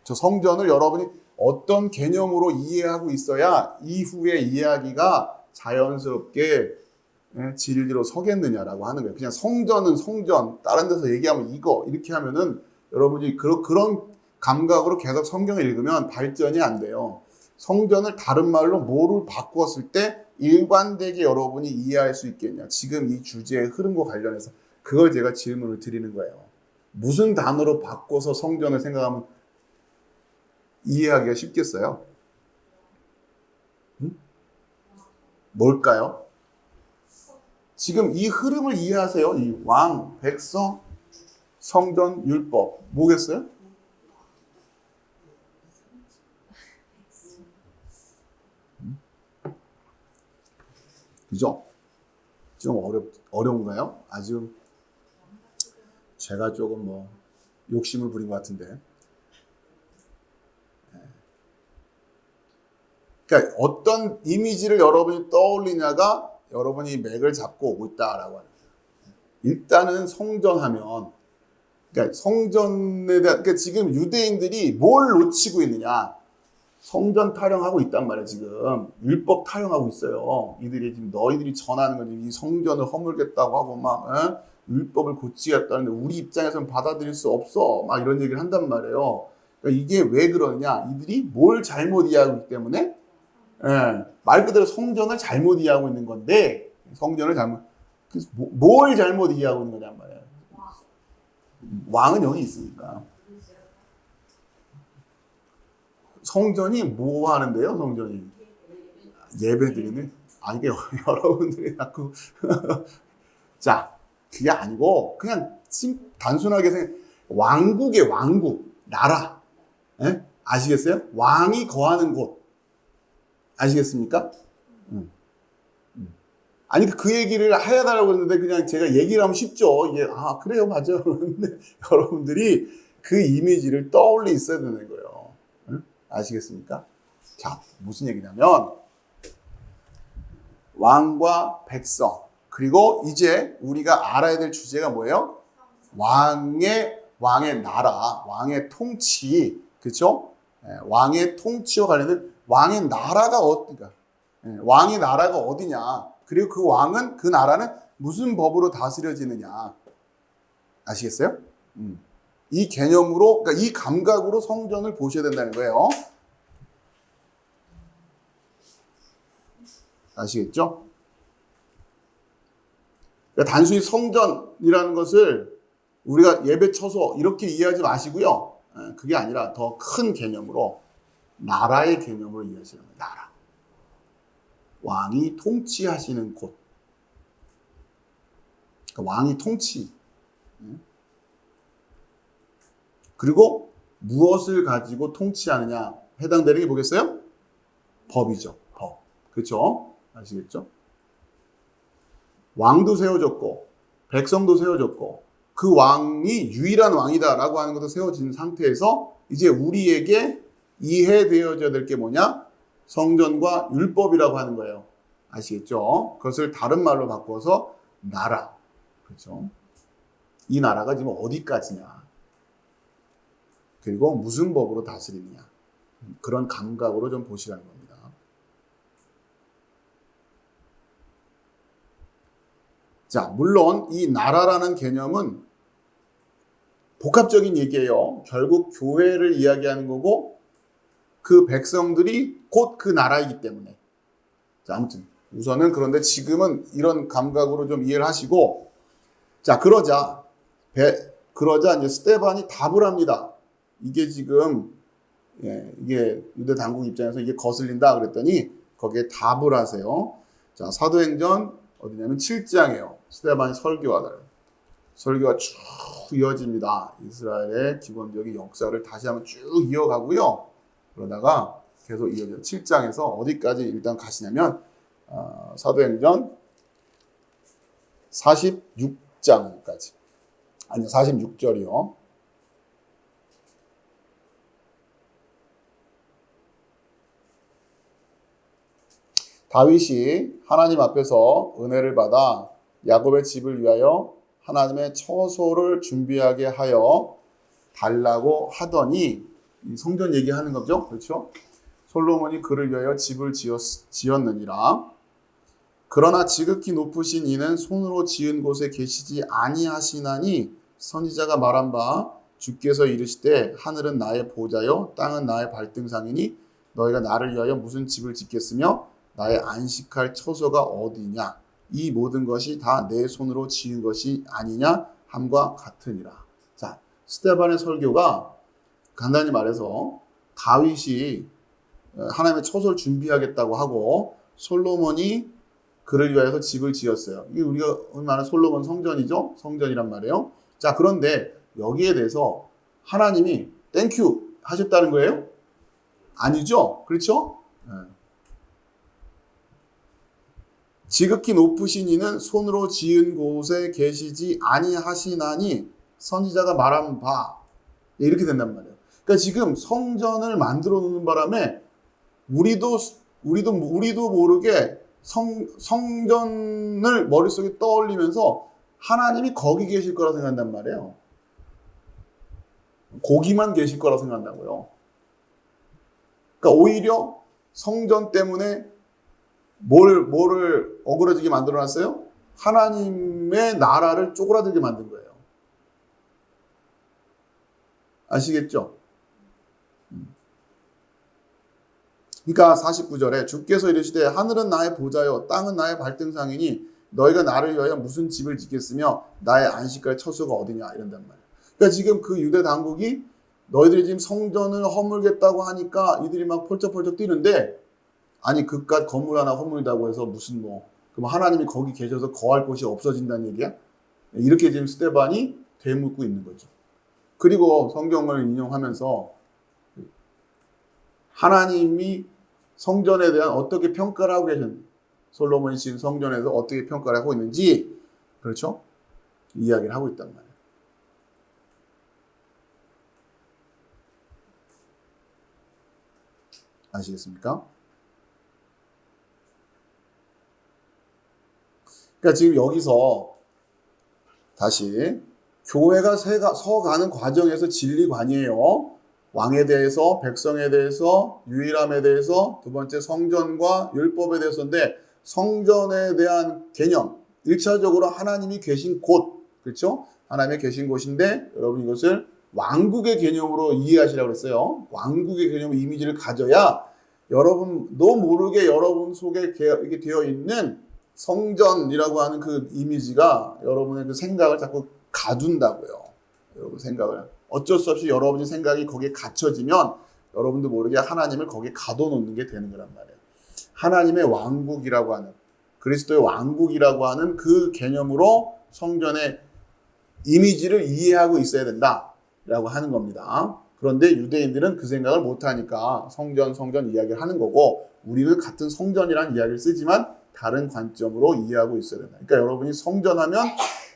저 성전을 여러분이 어떤 개념으로 이해하고 있어야 이후의 이야기가 자연스럽게 진리로 서겠느냐라고 하는 거예요. 그냥 성전은 성전, 다른 데서 얘기하면 이거 이렇게 하면은 여러분이 그런 감각으로 계속 성경을 읽으면 발전이 안 돼요. 성전을 다른 말로 뭐를 바꾸었을 때 일관되게 여러분이 이해할 수 있겠냐. 지금 이 주제의 흐름과 관련해서 그걸 제가 질문을 드리는 거예요. 무슨 단어로 바꿔서 성전을 생각하면 이해하기가 쉽겠어요? 뭘까요? 지금 이 흐름을 이해하세요. 이 왕, 백성, 성전, 율법. 뭐겠어요? 그죠? 좀 어려운가요? 아주 제가 조금 뭐 욕심을 부린 것 같은데. 그러니까 어떤 이미지를 여러분이 떠올리냐가 여러분이 맥을 잡고 오고 있다라고 하는 거예요. 일단은 성전하면, 그러니까 성전에 대한, 그러니까 지금 유대인들이 뭘 놓치고 있느냐? 성전 타령하고 있단 말이에요, 지금. 율법 타령하고 있어요. 이들이 지금 너희들이 전하는 건 이 성전을 허물겠다고 하고 막, 율법을 고치겠다는데 우리 입장에서는 받아들일 수 없어. 막 이런 얘기를 한단 말이에요. 그러니까 이게 왜 그러냐? 이들이 뭘 잘못 이해하고 있기 때문에, 말 그대로 성전을 잘못 이해하고 있는 건데, 성전을 그래서 뭘 잘못 이해하고 있는 거냔 말이에요. 왕은 여기 있으니까. 성전이 뭐 하는데요, 성전이? 예배 드리네? 아니, 이게 여러분들이 자꾸. 자, 그게 아니고, 그냥 단순하게 왕국의 왕국, 나라. 아시겠어요? 왕이 거하는 곳. 아시겠습니까? 아니 그 얘기를 해야 달라고 그랬는데 그냥 제가 얘기를 하면 쉽죠. 이게 그래요 맞아요. 그런데 여러분들이 그 이미지를 떠올리 있어야 되는 거예요. 응? 아시겠습니까? 자, 무슨 얘기냐면 왕과 백성 그리고 이제 우리가 알아야 될 주제가 뭐예요? 왕의 나라, 왕의 통치, 그렇죠? 왕의 통치와 관련된 왕의 나라가 어디가? 왕의 나라가 어디냐? 그리고 그 왕은 그 나라는 무슨 법으로 다스려지느냐? 아시겠어요? 이 개념으로, 그러니까 이 감각으로 성전을 보셔야 된다는 거예요. 아시겠죠? 그러니까 단순히 성전이라는 것을 우리가 예배 처소 이렇게 이해하지 마시고요. 그게 아니라 더 큰 개념으로 나라의 개념으로 이해하시는 거예요. 나라. 왕이 통치하시는 곳. 그러니까 왕이 통치. 그리고 무엇을 가지고 통치하느냐 해당되는 게 뭐겠어요? 법이죠. 법. 그렇죠? 아시겠죠? 왕도 세워졌고 백성도 세워졌고 그 왕이 유일한 왕이다라고 하는 것도 세워진 상태에서 이제 우리에게 이해되어져야 될 게 뭐냐? 성전과 율법이라고 하는 거예요. 아시겠죠? 그것을 다른 말로 바꿔서 나라. 그렇죠? 이 나라가 지금 어디까지냐? 그리고 무슨 법으로 다스리느냐? 그런 감각으로 좀 보시라는 겁니다. 자, 물론 이 나라라는 개념은 복합적인 얘기예요. 결국 교회를 이야기하는 거고 그 백성들이 곧 그 나라이기 때문에. 자, 아무튼 우선은 그런데 지금은 이런 감각으로 좀 이해를 하시고 자, 그러자 이제 스데반이 답을 합니다. 이게 지금 이게 유대 당국 입장에서 이게 거슬린다 그랬더니 거기에 답을 하세요. 자, 사도행전 어디냐면 7장이에요. 스데반이 설교하다. 설교가 쭉 이어집니다. 이스라엘의 기본적인 역사를 다시 한번 쭉 이어가고요. 그러다가 계속 이어져요. 7장에서 어디까지 일단 가시냐면 사도행전 46장까지. 아니요, 46절이요. 다윗이 하나님 앞에서 은혜를 받아 야곱의 집을 위하여 하나님의 처소를 준비하게 하여 달라고 하더니 성전 얘기하는 거죠. 그렇죠? 솔로몬이 그를 위하여 집을 지었느니라. 그러나 지극히 높으신 이는 손으로 지은 곳에 계시지 아니하시나니 선지자가 말한 바 주께서 이르시되 하늘은 나의 보좌요 땅은 나의 발등상이니 너희가 나를 위하여 무슨 집을 짓겠으며 나의 안식할 처소가 어디냐 이 모든 것이 다 내 손으로 지은 것이 아니냐 함과 같으니라. 자, 스데반의 설교가 간단히 말해서 다윗이 하나님의 처소를 준비하겠다고 하고 솔로몬이 그를 위하여서 집을 지었어요. 이게 우리가 말하는 솔로몬 성전이죠. 성전이란 말이에요. 자, 그런데 여기에 대해서 하나님이 땡큐 하셨다는 거예요? 아니죠. 그렇죠? 지극히 높으신 이는 손으로 지은 곳에 계시지 아니하시나니 선지자가 말한 바 이렇게 된단 말이에요. 그러니까 지금 성전을 만들어 놓는 바람에 우리도 모르게 성전을 머릿속에 떠올리면서 하나님이 거기 계실 거라 생각한단 말이에요. 거기만 계실 거라 생각한다고요. 그러니까 오히려 성전 때문에 뭐를 어그러지게 만들어놨어요? 하나님의 나라를 쪼그라들게 만든 거예요. 아시겠죠? 그러니까 49절에 주께서 이르시되 하늘은 나의 보좌요 땅은 나의 발등상이니 너희가 나를 위하여 무슨 집을 짓겠으며 나의 안식할 처소가 어디냐 이런단 말이에요. 그러니까 지금 그 유대 당국이 너희들이 지금 성전을 허물겠다고 하니까 이들이 막 펄쩍펄쩍 뛰는데 아니 그깟 건물 하나 허물다고 해서 무슨 그럼 하나님이 거기 계셔서 거할 곳이 없어진다는 얘기야? 이렇게 지금 스데반이 되묻고 있는 거죠. 그리고 성경을 인용하면서 하나님이 성전에 대한 어떻게 평가를 하고 계셨는지, 솔로몬이 지은 성전에서 어떻게 평가를 하고 있는지, 그렇죠? 이야기를 하고 있단 말이에요. 아시겠습니까? 그러니까 지금 여기서 다시 교회가 서가는 과정에서 진리관이에요. 왕에 대해서, 백성에 대해서, 유일함에 대해서, 두 번째 성전과 율법에 대해서인데, 성전에 대한 개념, 1차적으로 하나님이 계신 곳, 그렇죠? 하나님이 계신 곳인데 여러분 이것을 왕국의 개념으로 이해하시라고 그랬어요. 왕국의 개념 이미지를 가져야 여러분도 모르게 여러분 속에 이게 되어 있는 성전이라고 하는 그 이미지가 여러분의 그 생각을 자꾸 가둔다고요. 여러분 생각을. 어쩔 수 없이 여러분의 생각이 거기에 갇혀지면 여러분도 모르게 하나님을 거기에 가둬놓는 게 되는 거란 말이에요. 하나님의 왕국이라고 하는, 그리스도의 왕국이라고 하는 그 개념으로 성전의 이미지를 이해하고 있어야 된다라고 하는 겁니다. 그런데 유대인들은 그 생각을 못하니까 성전 이야기를 하는 거고, 우리는 같은 성전이라는 이야기를 쓰지만 다른 관점으로 이해하고 있어야 된다. 그러니까 여러분이 성전하면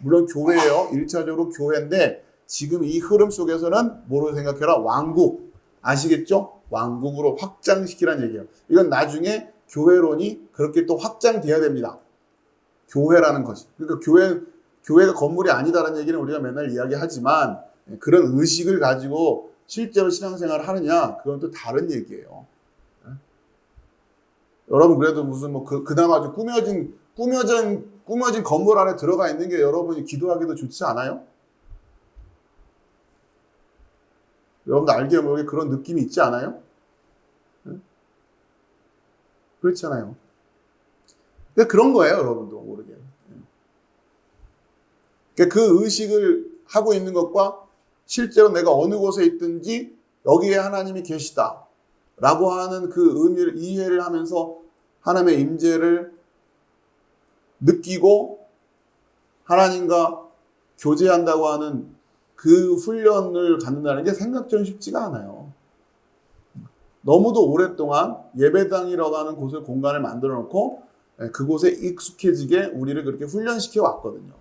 물론 교회예요. 1차적으로 교회인데 지금 이 흐름 속에서는 뭐로 생각해라? 왕국. 아시겠죠? 왕국으로 확장시키라는 얘기예요. 이건 나중에 교회론이 그렇게 또 확장돼야 됩니다. 교회라는 것이. 그러니까 교회가 건물이 아니다라는 얘기는 우리가 맨날 이야기하지만 그런 의식을 가지고 실제로 신앙생활을 하느냐, 그건 또 다른 얘기예요. 여러분 그래도 무슨 뭐 그나마 좀 꾸며진 건물 안에 들어가 있는 게 여러분이 기도하기도 좋지 않아요? 여러분도 알게 모르게 그런 느낌이 있지 않아요? 그렇잖아요. 그런 거예요, 여러분도 모르게. 그 의식을 하고 있는 것과 실제로 내가 어느 곳에 있든지 여기에 하나님이 계시다 라고 하는 그 의미를 이해를 하면서 하나님의 임재를 느끼고 하나님과 교제한다고 하는 그 훈련을 갖는다는 게 생각처럼 쉽지가 않아요. 너무도 오랫동안 예배당이라고 하는 곳을 공간을 만들어 놓고 그곳에 익숙해지게 우리를 그렇게 훈련시켜 왔거든요.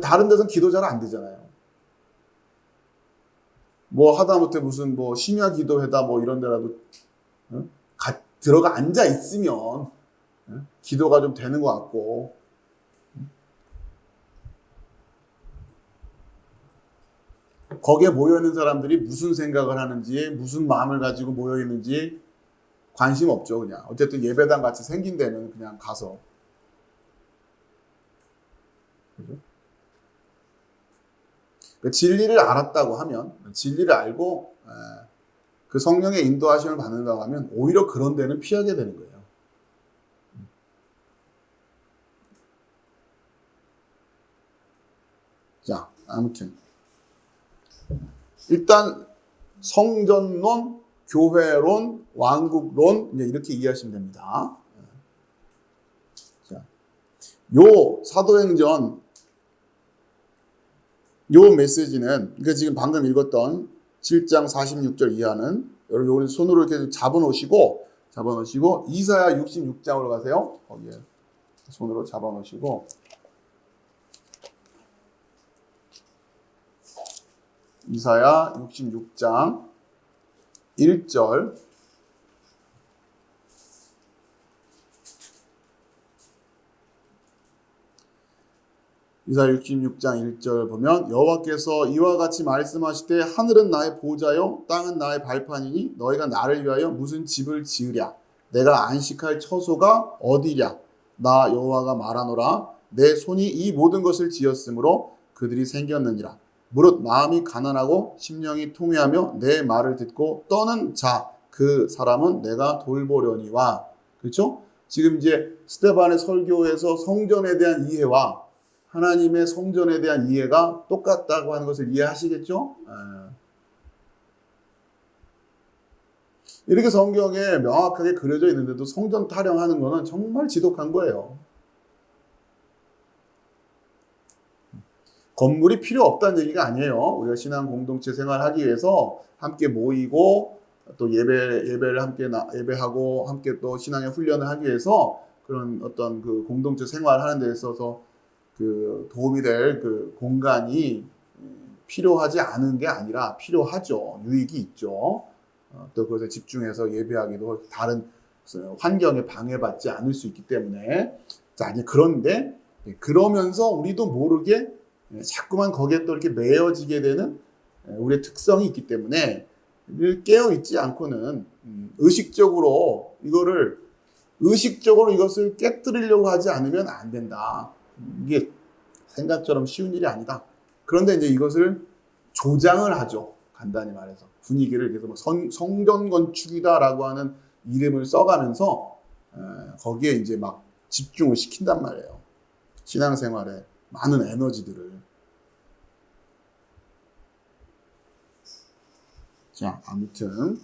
다른 데서는 기도 잘 안 되잖아요. 뭐 하다못해 무슨 뭐 심야 기도회다 뭐 이런 데라도 들어가 앉아 있으면 기도가 좀 되는 것 같고, 거기에 모여있는 사람들이 무슨 생각을 하는지 무슨 마음을 가지고 모여있는지 관심 없죠. 그냥 어쨌든 예배당 같이 생긴 데는 그냥 가서, 그죠? 진리를 알았다고 하면, 진리를 알고 그 성령의 인도하심을 받는다고 하면 오히려 그런 데는 피하게 되는 거예요. 자, 아무튼 일단 성전론, 교회론, 왕국론 이제 이렇게 이해하시면 됩니다. 자, 요 사도행전 요 메시지는, 그러니까 지금 방금 읽었던 7장 46절 이하는 여러분 요걸 손으로 이렇게 잡아놓으시고 이사야 66장으로 가세요. 거기에 손으로 잡아놓으시고 이사야 66장 1절 이사야 66장 1절 보면 여호와께서 이와 같이 말씀하시되 하늘은 나의 보좌요 땅은 나의 발판이니 너희가 나를 위하여 무슨 집을 지으랴 내가 안식할 처소가 어디랴 나 여호와가 말하노라 내 손이 이 모든 것을 지었으므로 그들이 생겼느니라 무릇 마음이 가난하고 심령이 통회하며 내 말을 듣고 떠는 자 그 사람은 내가 돌보려니와. 그렇죠? 지금 이제 스데반의 설교에서 성전에 대한 이해와 하나님의 성전에 대한 이해가 똑같다고 하는 것을 이해하시겠죠? 이렇게 성경에 명확하게 그려져 있는데도 성전 타령하는 것은 정말 지독한 거예요. 건물이 필요 없다는 얘기가 아니에요. 우리가 신앙 공동체 생활하기 위해서 함께 모이고 또 예배를 함께 예배하고 함께 또 신앙의 훈련을 하기 위해서 그런 어떤 그 공동체 생활하는 데 있어서 그 도움이 될 그 공간이 필요하지 않은 게 아니라 필요하죠. 유익이 있죠. 또 그것에 집중해서 예배하기도 다른 환경에 방해받지 않을 수 있기 때문에. 자, 이제 그런데 그러면서 우리도 모르게 자꾸만 거기에 또 이렇게 매여지게 되는 우리의 특성이 있기 때문에 깨어 있지 않고는 의식적으로 이것을 깨뜨리려고 하지 않으면 안 된다. 이게 생각처럼 쉬운 일이 아니다. 그런데 이제 이것을 조장을 하죠. 간단히 말해서 분위기를 그래서 뭐 성전 건축이다라고 하는 이름을 써가면서 거기에 이제 막 집중을 시킨단 말이에요. 신앙생활에 많은 에너지들을. 자, 아무튼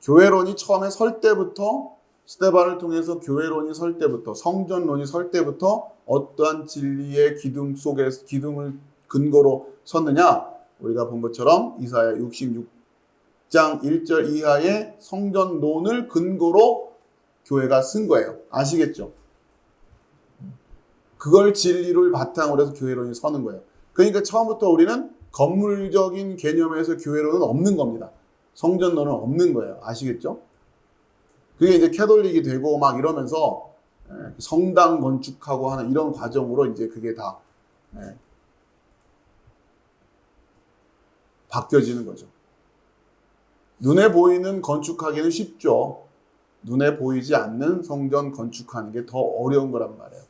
교회론이 처음에 설 때부터 스데반을 통해서 교회론이 설 때부터 성전론이 설 때부터 어떠한 진리의 기둥을 근거로 섰느냐? 우리가 본 것처럼 이사야 66장 1절 이하의 성전론을 근거로 교회가 쓴 거예요. 아시겠죠? 그걸 진리를 바탕으로 해서 교회론이 서는 거예요. 그러니까 처음부터 우리는 건물적인 개념에서 교회론은 없는 겁니다. 성전론은 없는 거예요. 아시겠죠? 그게 이제 캐톨릭이 되고 막 이러면서 성당 건축하고 하는 이런 과정으로 이제 그게 다 바뀌어지는 거죠. 눈에 보이는 건축하기는 쉽죠. 눈에 보이지 않는 성전 건축하는 게 더 어려운 거란 말이에요.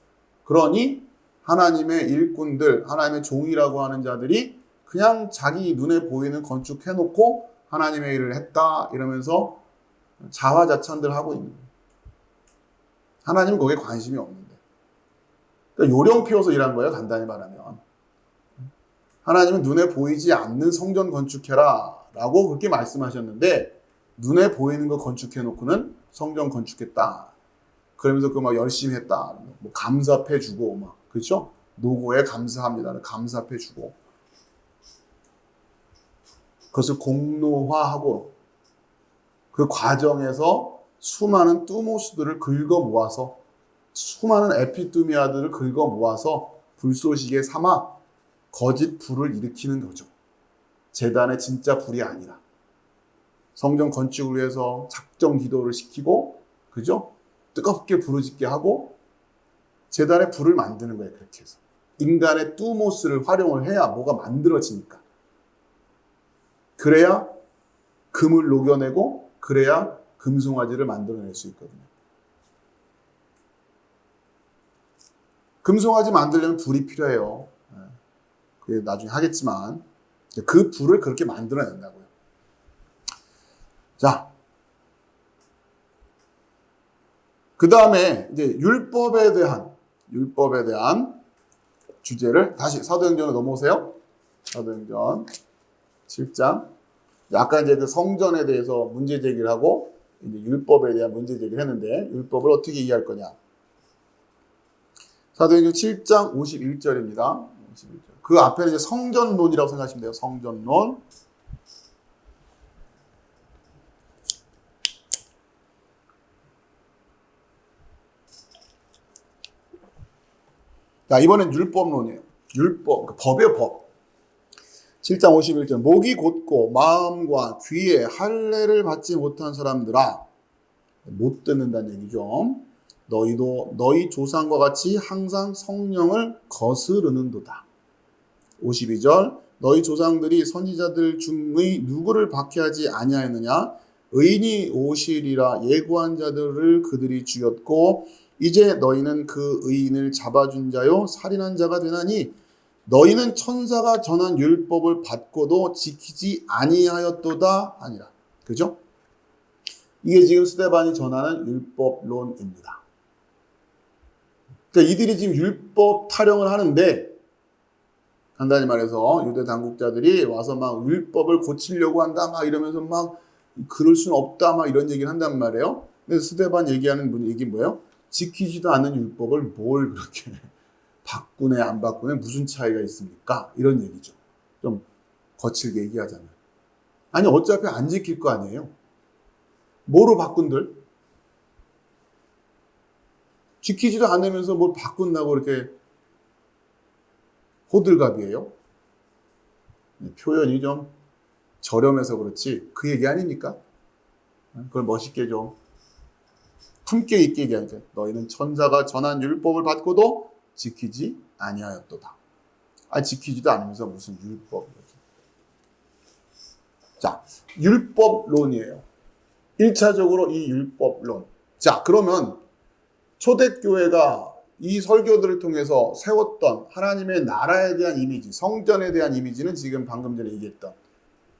그러니 하나님의 일꾼들, 하나님의 종이라고 하는 자들이 그냥 자기 눈에 보이는 건축해놓고 하나님의 일을 했다 이러면서 자화자찬들 하고 있는 거예요. 하나님은 거기에 관심이 없는데. 그러니까 요령 피워서 일한 거예요. 간단히 말하면. 하나님은 눈에 보이지 않는 성전 건축해라 라고 그렇게 말씀하셨는데 눈에 보이는 거 건축해놓고는 성전 건축했다. 그러면서 그 막 열심히 했다. 뭐 감사패주고 막 그렇죠? 노고에 감사합니다. 감사패주고 그것을 공로화하고 그 과정에서 수많은 뚜모스들을 긁어 모아서 수많은 에피뚜미아들을 긁어 모아서 불쏘시개 삼아 거짓 불을 일으키는 거죠. 제단의 진짜 불이 아니라 성전 건축을 위해서 작정 기도를 시키고 그죠? 뜨겁게 부르짖게 하고 제단의 불을 만드는 거예요. 그렇게 해서 인간의 뚜모스를 활용을 해야 뭐가 만들어지니까. 그래야 금을 녹여내고 그래야 금송아지를 만들어낼 수 있거든요. 금송아지 만들려면 불이 필요해요. 그게 나중에 하겠지만 그 불을 그렇게 만들어낸다고요. 자, 그 다음에 이제 율법에 대한 주제를 다시 사도행전으로 넘어오세요. 사도행전 7장. 아까 이제 그 성전에 대해서 문제 제기를 하고 이제 율법에 대한 문제 제기를 했는데 율법을 어떻게 이해할 거냐? 사도행전 7장 51절입니다. 51절. 그 앞에는 이제 성전론이라고 생각하시면 돼요. 성전론. 자, 이번엔 율법론이에요. 율법, 법이에요, 법. 7장 51절. 목이 곧고 마음과 귀에 할례를 받지 못한 사람들아, 못 듣는다는 얘기죠. 너희도 너희 조상과 같이 항상 성령을 거스르는도다. 52절. 너희 조상들이 선지자들 중의 누구를 박해하지 아니하였느냐? 의인이 오시리라 예고한 자들을 그들이 죽였고 이제 너희는 그 의인을 잡아준 자요 살인한 자가 되나니 너희는 천사가 전한 율법을 받고도 지키지 아니하였도다 아니라. 그죠? 이게 지금 스데반이 전하는 율법론입니다. 그러니까 이들이 지금 율법 타령을 하는데 간단히 말해서 유대 당국자들이 와서 막 율법을 고치려고 한다 막 이러면서 막 그럴 수는 없다 막 이런 얘기를 한단 말이에요. 근데 스데반 얘기하는 얘기 뭐예요? 지키지도 않는 율법을 뭘 그렇게 바꾸네 안 바꾸네 무슨 차이가 있습니까? 이런 얘기죠. 좀 거칠게 얘기하자면. 아니 어차피 안 지킬 거 아니에요. 뭐로 바꾼들? 지키지도 않으면서 뭘 바꾼다고 이렇게 호들갑이에요? 표현이 좀 저렴해서 그렇지 그 얘기 아닙니까? 그걸 멋있게 좀 품격 있게 얘기하죠. 너희는 천사가 전한 율법을 받고도 지키지 아니하였도다. 지키지도 않으면서 무슨 율법이지. 자, 율법론이에요. 1차적으로 이 율법론. 자, 그러면 초대교회가 이 설교들을 통해서 세웠던 하나님의 나라에 대한 이미지, 성전에 대한 이미지는 지금 방금 전에 얘기했던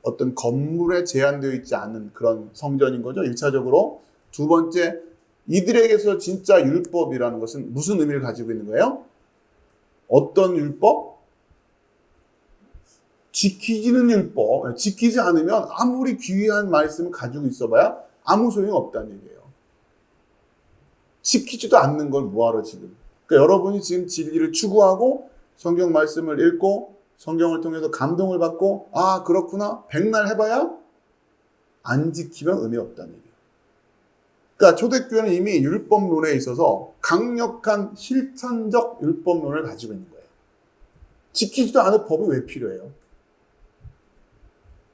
어떤 건물에 제한되어 있지 않은 그런 성전인 거죠. 1차적으로. 두 번째, 이들에게서 진짜 율법이라는 것은 무슨 의미를 가지고 있는 거예요? 어떤 율법? 지키지는 율법. 지키지 않으면 아무리 귀한 말씀을 가지고 있어봐야 아무 소용이 없다는 얘기예요. 지키지도 않는 걸 뭐하러 지금. 그러니까 여러분이 지금 진리를 추구하고 성경 말씀을 읽고 성경을 통해서 감동을 받고 그렇구나 백날 해봐야 안 지키면 의미 없다는 얘기예요. 그러니까 초대교회는 이미 율법론에 있어서 강력한 실천적 율법론을 가지고 있는 거예요. 지키지도 않을 법이 왜 필요해요?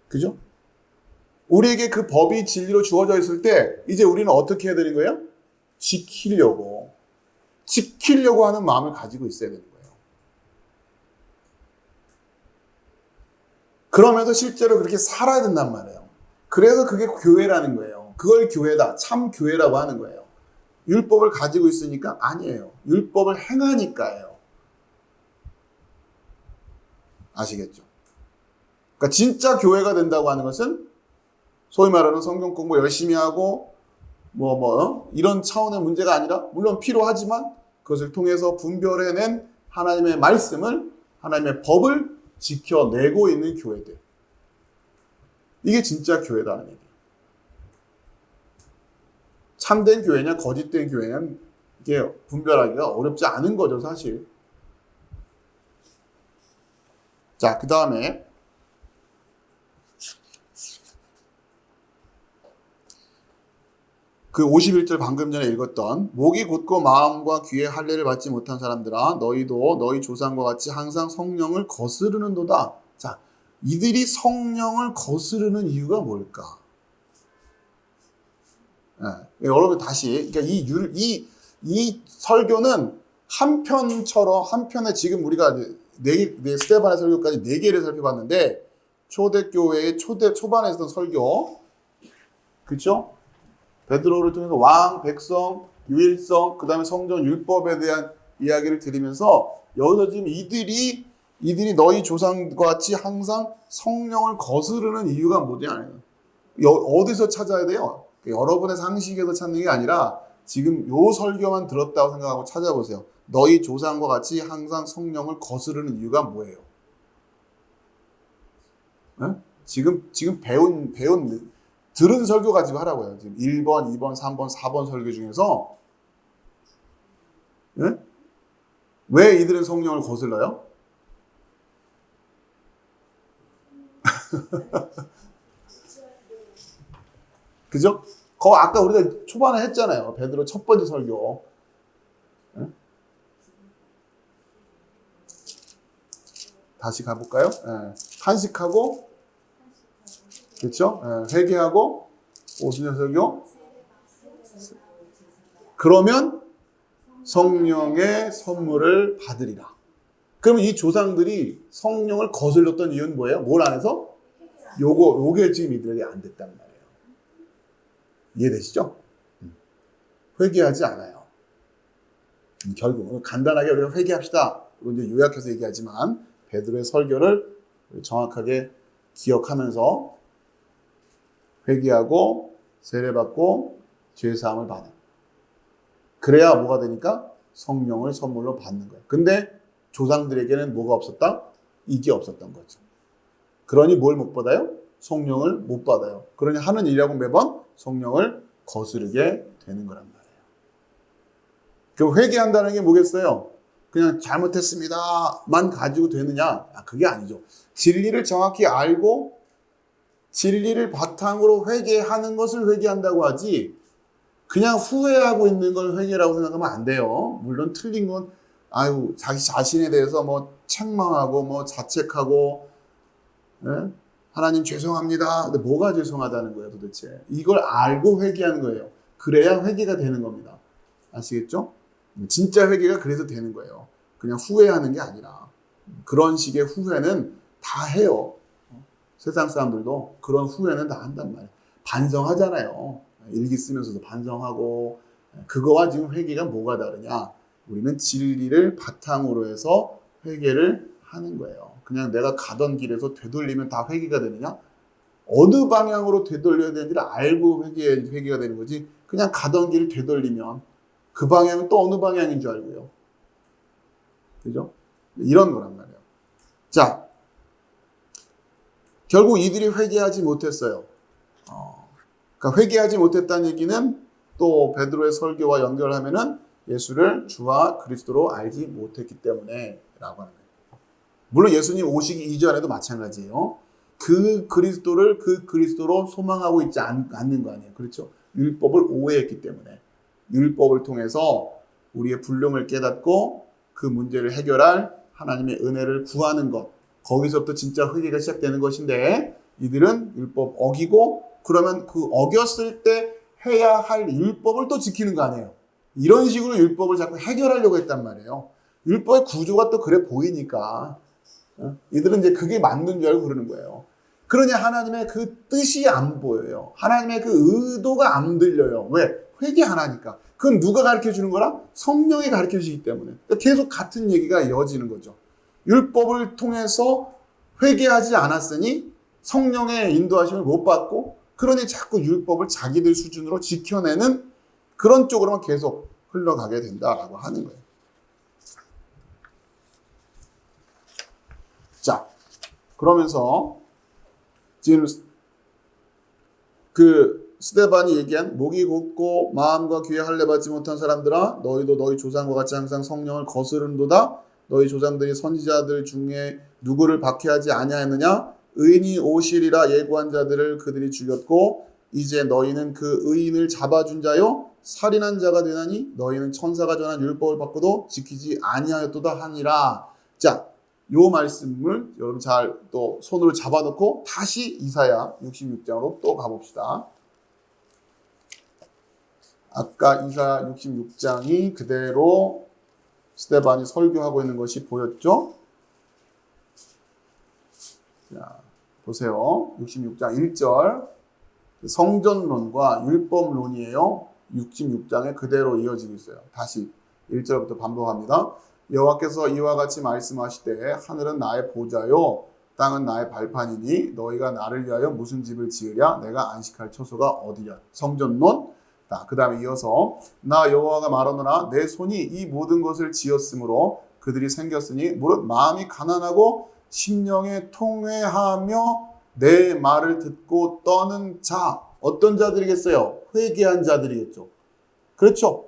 그죠? 우리에게 그 법이 진리로 주어져 있을 때 이제 우리는 어떻게 해야 되는 거예요? 지키려고 하는 마음을 가지고 있어야 되는 거예요. 그러면서 실제로 그렇게 살아야 된단 말이에요. 그래서 그게 교회라는 거예요. 그걸 교회다. 참 교회라고 하는 거예요. 율법을 가지고 있으니까? 아니에요. 율법을 행하니까예요. 아시겠죠? 그러니까 진짜 교회가 된다고 하는 것은 소위 말하는 성경 공부 열심히 하고 이런 차원의 문제가 아니라 물론 필요하지만 그것을 통해서 분별해낸 하나님의 말씀을 하나님의 법을 지켜내고 있는 교회들. 이게 진짜 교회다는 얘기예요. 참된 교회냐 거짓된 교회냐 이게 분별하기가 어렵지 않은 거죠 사실. 자, 그 다음에 그 51절 방금 전에 읽었던 목이 곧고 마음과 귀에 할례를 받지 못한 사람들아 너희도 너희 조상과 같이 항상 성령을 거스르는도다. 자, 이들이 성령을 거스르는 이유가 뭘까? 여러분 다시 그러니까 이 설교는 한편에 지금 우리가 스테반의 설교까지 4개를 살펴봤는데 초대교회의 초반에 있었던 설교 그렇죠? 베드로를 통해서 왕, 백성, 유일성, 그 다음에 성전 율법에 대한 이야기를 드리면서 여기서 지금 이들이 너희 조상과 같이 항상 성령을 거스르는 이유가 뭐냐? 어디서 찾아야 돼요? 여러분의 상식에서 찾는 게 아니라 지금 요 설교만 들었다고 생각하고 찾아보세요. 너희 조상과 같이 항상 성령을 거스르는 이유가 뭐예요? 네? 지금 들은 설교 가지고 하라고요. 지금 1번, 2번, 3번, 4번 설교 중에서 네? 왜 이들은 성령을 거슬러요? 그죠? 아까 우리가 초반에 했잖아요. 베드로 첫 번째 설교. 네? 다시 가볼까요? 네. 탄식하고 그렇죠? 회개하고 오순절 설교. 그러면 성령의 선물을 받으리라. 그러면 이 조상들이 성령을 거슬렀던 이유는 뭐예요? 뭘 안 해서? 요게 지금 이들에게 안 됐단 말이에요. 이해되시죠? 회개하지 않아요. 결국 간단하게 우리가 회개합시다. 이제 요약해서 얘기하지만 베드로의 설교를 정확하게 기억하면서 회개하고 세례받고 죄사함을 받는. 그래야 뭐가 되니까 성령을 선물로 받는 거예요. 근데 조상들에게는 뭐가 없었다? 이게 없었던 거죠. 그러니 뭘 못 받아요? 성령을 못 받아요. 그러니 하는 일이라고 매번 성령을 거스르게 되는 거란 말이에요. 그럼 회개한다는 게 뭐겠어요? 그냥 잘못했습니다만 가지고 되느냐? 그게 아니죠. 진리를 정확히 알고 진리를 바탕으로 회개하는 것을 회개한다고 하지 그냥 후회하고 있는 걸 회개라고 생각하면 안 돼요. 물론 틀린 건 자기 자신에 대해서 뭐 책망하고 뭐 자책하고 예? 하나님 죄송합니다. 근데 뭐가 죄송하다는 거예요 도대체. 이걸 알고 회개하는 거예요. 그래야 회개가 되는 겁니다. 아시겠죠? 진짜 회개가 그래서 되는 거예요. 그냥 후회하는 게 아니라. 그런 식의 후회는 다 해요. 세상 사람들도 그런 후회는 다 한단 말이에요. 반성하잖아요. 일기 쓰면서도 반성하고. 그거와 지금 회개가 뭐가 다르냐? 우리는 진리를 바탕으로 해서 회개를 하는 거예요. 그냥 내가 가던 길에서 되돌리면 다 회개가 되느냐? 어느 방향으로 되돌려야 되는지를 알고 회개가 되는 거지. 그냥 가던 길을 되돌리면 그 방향은 또 어느 방향인 줄 알고요. 그죠? 이런 거란 말이에요. 자, 결국 이들이 회개하지 못했어요. 그러니까 회개하지 못했다는 얘기는 또 베드로의 설교와 연결하면은 예수를 주와 그리스도로 알지 못했기 때문에 라고 하는 거예요. 물론 예수님 오시기 이전에도 마찬가지예요. 그 그리스도로 소망하고 있지 않는 거 아니에요. 그렇죠? 율법을 오해했기 때문에 율법을 통해서 우리의 불능을 깨닫고 그 문제를 해결할 하나님의 은혜를 구하는 것, 거기서부터 진짜 회개가 시작되는 것인데 이들은 율법 어기고 그러면 그 어겼을 때 해야 할 율법을 또 지키는 거 아니에요. 이런 식으로 율법을 자꾸 해결하려고 했단 말이에요. 율법의 구조가 또 그래 보이니까 이들은 이제 그게 맞는 줄 알고 그러는 거예요. 그러니 하나님의 그 뜻이 안 보여요. 하나님의 그 의도가 안 들려요. 왜? 회개 안 하니까. 그건 누가 가르쳐 주는 거라? 성령이 가르쳐 주시기 때문에. 그러니까 계속 같은 얘기가 이어지는 거죠. 율법을 통해서 회개하지 않았으니 성령의 인도하심을 못 받고 그러니 자꾸 율법을 자기들 수준으로 지켜내는 그런 쪽으로만 계속 흘러가게 된다라고 하는 거예요. 자, 그러면서 지금 그 스데반이 얘기한 목이 곧고 마음과 귀에 할례 받지 못한 사람들아 너희도 너희 조상과 같이 항상 성령을 거스른도다. 너희 조상들이 선지자들 중에 누구를 박해하지 아니하였느냐? 의인이 오시리라 예고한 자들을 그들이 죽였고 이제 너희는 그 의인을 잡아준 자요 살인한 자가 되나니 너희는 천사가 전한 율법을 받고도 지키지 아니하였도다 하니라. 자, 요 말씀을 여러분 잘 또 손으로 잡아놓고 다시 이사야 66장으로 또 가봅시다. 아까 이사야 66장이 그대로 스데반이 설교하고 있는 것이 보였죠? 자, 보세요. 66장 1절. 성전론과 율법론이에요. 66장에 그대로 이어지고 있어요. 다시 1절부터 반복합니다. 여호와께서 이와 같이 말씀하시되 하늘은 나의 보좌요 땅은 나의 발판이니 너희가 나를 위하여 무슨 집을 지으랴 내가 안식할 처소가 어디냐. 성전론. 그 다음에 이어서 나 여호와가 말하노라 내 손이 이 모든 것을 지었으므로 그들이 생겼으니 무릇 마음이 가난하고 심령에 통회하며 내 말을 듣고 떠는 자. 어떤 자들이겠어요? 회개한 자들이겠죠. 그렇죠?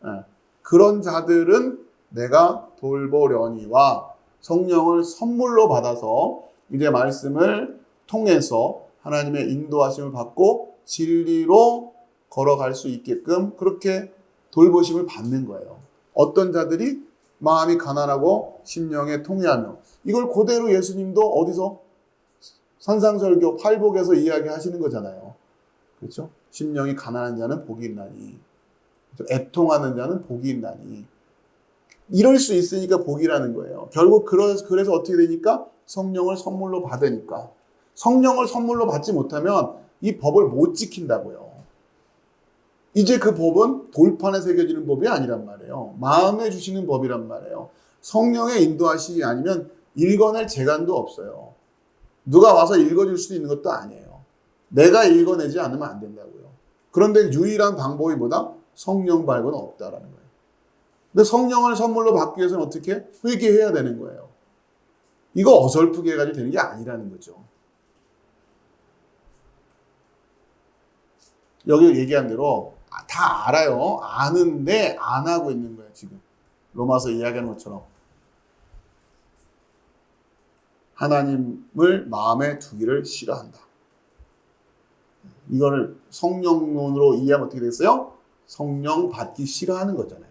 네. 그런 자들은 내가 돌보려니와 성령을 선물로 받아서 이제 말씀을 통해서 하나님의 인도하심을 받고 진리로 걸어갈 수 있게끔 그렇게 돌보심을 받는 거예요. 어떤 자들이 마음이 가난하고 심령에 통회하며 이걸 그대로 예수님도 어디서 산상설교 팔복에서 이야기하시는 거잖아요. 그렇죠? 심령이 가난한 자는 복이 있나니 애통하는 자는 복이 있나니 이럴 수 있으니까 복이라는 거예요. 결국 그래서 어떻게 되니까 성령을 선물로 받으니까 성령을 선물로 받지 못하면 이 법을 못 지킨다고요. 이제 그 법은 돌판에 새겨지는 법이 아니란 말이에요. 마음에 주시는 법이란 말이에요. 성령의 인도하시기 아니면 읽어낼 재간도 없어요. 누가 와서 읽어줄 수 있는 것도 아니에요. 내가 읽어내지 않으면 안 된다고요. 그런데 유일한 방법이 뭐다? 성령 말고는 없다라는 거예요. 근데 성령을 선물로 받기 위해서는 어떻게? 회개해야 되는 거예요. 이거 어설프게 해가지고 되는 게 아니라는 거죠. 여기 얘기한 대로 다 알아요. 아는데 안 하고 있는 거예요, 지금. 로마서 이야기하는 것처럼. 하나님을 마음에 두기를 싫어한다. 이거를 성령론으로 이해하면 어떻게 됐어요? 성령 받기 싫어하는 거잖아요.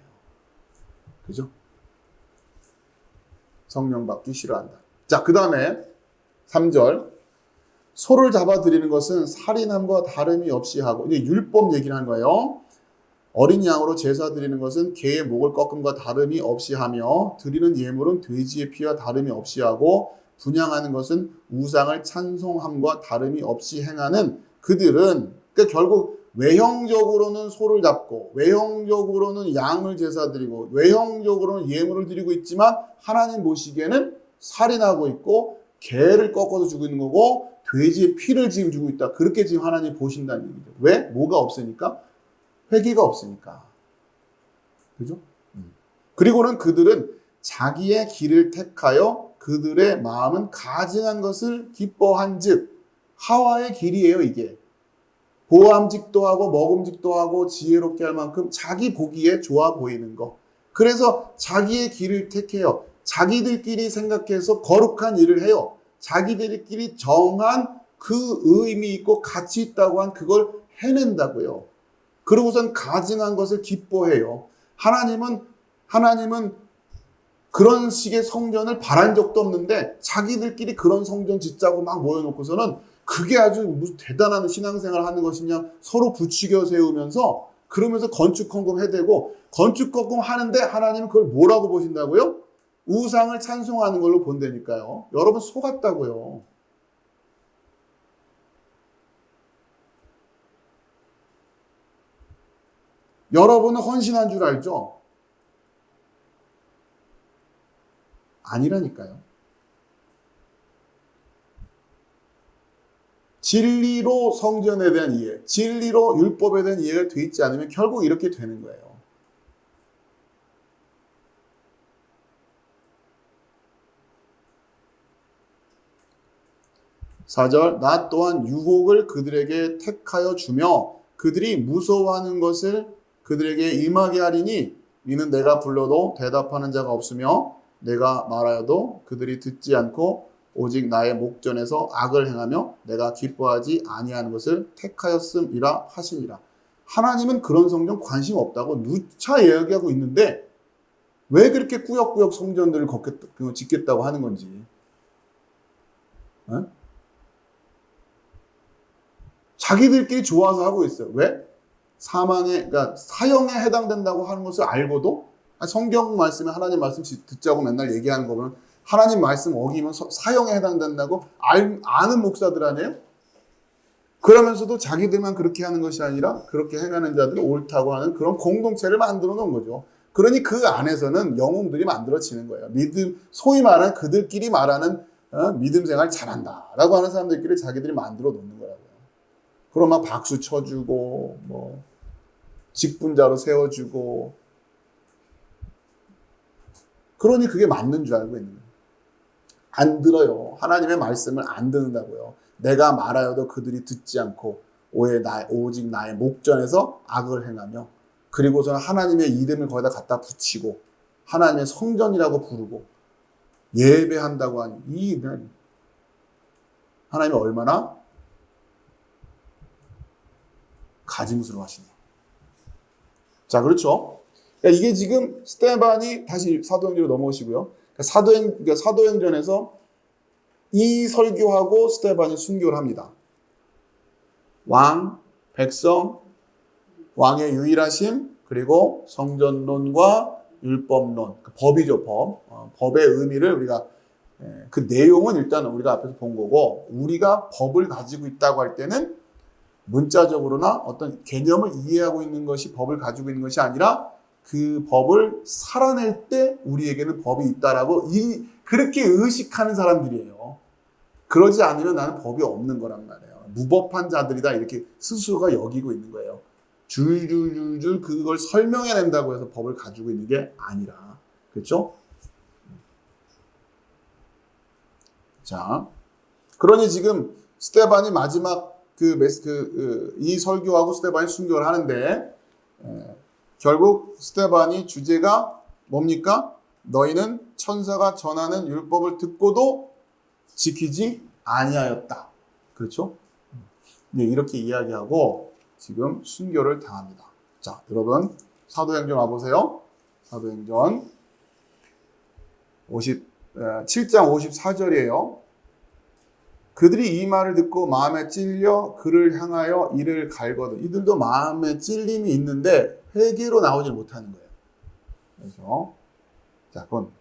그죠? 성령 받기 싫어한다. 자, 그 다음에 3절. 소를 잡아드리는 것은 살인함과 다름이 없이 하고, 이제 율법 얘기를 하는 거예요. 어린 양으로 제사 드리는 것은 개의 목을 꺾음과 다름이 없이 하며, 드리는 예물은 돼지의 피와 다름이 없이 하고, 분향하는 것은 우상을 찬송함과 다름이 없이 행하는 그들은, 그러니까 결국 외형적으로는 소를 잡고, 외형적으로는 양을 제사 드리고, 외형적으로는 예물을 드리고 있지만, 하나님 보시기에는 살인하고 있고, 개를 꺾어서 주고 있는 거고, 돼지의 피를 지금 주고 있다. 그렇게 지금 하나님 보신다는 얘기죠. 왜? 뭐가 없으니까? 회개가 없으니까. 그죠? 그리고는 그들은 자기의 길을 택하여 그들의 마음은 가증한 것을 기뻐한 즉, 하와의 길이에요, 이게. 보암직도 하고 먹음직도 하고 지혜롭게 할 만큼 자기 보기에 좋아 보이는 거. 그래서 자기의 길을 택해요. 자기들끼리 생각해서 거룩한 일을 해요. 자기들끼리 정한 그 의미 있고 가치 있다고 한 그걸 해낸다고요. 그러고선 가증한 것을 기뻐해요. 하나님은 그런 식의 성전을 바란 적도 없는데 자기들끼리 그런 성전 짓자고 막 모여놓고서는 그게 아주 무슨 대단한 신앙생활을 하는 것이냐, 서로 부추겨 세우면서 그러면서 건축 헌금 해대고, 건축 헌금 하는데 하나님은 그걸 뭐라고 보신다고요? 우상을 찬송하는 걸로 본다니까요. 여러분 속았다고요. 여러분은 헌신한 줄 알죠? 아니라니까요. 진리로 성전에 대한 이해, 진리로 율법에 대한 이해가 돼 있지 않으면 결국 이렇게 되는 거예요. (4절) 나 또한 유혹을 그들에게 택하여 주며 그들이 무서워하는 것을 그들에게 임하게 하리니 이는 내가 불러도 대답하는 자가 없으며 내가 말하여도 그들이 듣지 않고 오직 나의 목전에서 악을 행하며 내가 기뻐하지 아니하는 것을 택하였음이라 하시니라. 하나님은 그런 성전 관심 없다고 누차 이야기하고 있는데 왜 그렇게 꾸역꾸역 성전들을 짓겠다고 하는 건지. 에? 자기들끼리 좋아서 하고 있어요. 왜? 그러니까 사형에 해당된다고 하는 것을 알고도 성경 말씀에 하나님 말씀 듣자고 맨날 얘기하는 거 보면 하나님 말씀 어기면 사형에 해당된다고 아는 목사들 아니에요? 그러면서도 자기들만 그렇게 하는 것이 아니라 그렇게 행하는 자들이 옳다고 하는 그런 공동체를 만들어 놓은 거죠. 그러니 그 안에서는 영웅들이 만들어지는 거예요. 소위 말하는 그들끼리 말하는 믿음 생활 잘한다라고 하는 사람들끼리 자기들이 만들어 놓는 거라고요. 그럼 막 박수 쳐주고 뭐 직분자로 세워주고 그러니 그게 맞는 줄 알고 있는 거예요. 안 들어요. 하나님의 말씀을 안 듣는다고요. 내가 말하여도 그들이 듣지 않고 오직 나의 목전에서 악을 행하며 그리고서는 하나님의 이름을 거기다 갖다 붙이고 하나님의 성전이라고 부르고 예배한다고 하니 이는 하나님이 얼마나 가증스러워하시네요. 자, 그렇죠. 그러니까 이게 지금 스데반이 다시 사도행전으로 넘어오시고요. 그러니까 사도행전에서 이 설교하고 스데반이 순교를 합니다. 왕, 백성, 왕의 유일하심, 그리고 성전론과 율법론, 법이죠, 법. 법의 의미를 우리가 그 내용은 일단 우리가 앞에서 본 거고 우리가 법을 가지고 있다고 할 때는 문자적으로나 어떤 개념을 이해하고 있는 것이 법을 가지고 있는 것이 아니라 그 법을 살아낼 때 우리에게는 법이 있다라고 그렇게 의식하는 사람들이에요. 그러지 않으면 나는 법이 없는 거란 말이에요. 무법한 자들이다 이렇게 스스로가 여기고 있는 거예요. 줄줄줄줄 그걸 설명해낸다고 해서 법을 가지고 있는 게 아니라. 그렇죠? 자, 그러니 지금 스데반이 마지막 이 설교하고 스데반이 순교를 하는데 결국 스데반이 주제가 뭡니까? 너희는 천사가 전하는 율법을 듣고도 지키지 아니하였다. 그렇죠? 네, 이렇게 이야기하고 지금 순교를 당합니다. 자, 여러분 사도행전 와보세요. 사도행전 7장 54절이에요. 그들이 이 말을 듣고 마음에 찔려 그를 향하여 이를 갈거든. 이들도 마음에 찔림이 있는데 회개로 나오질 못하는 거예요. 그래서 자, 그건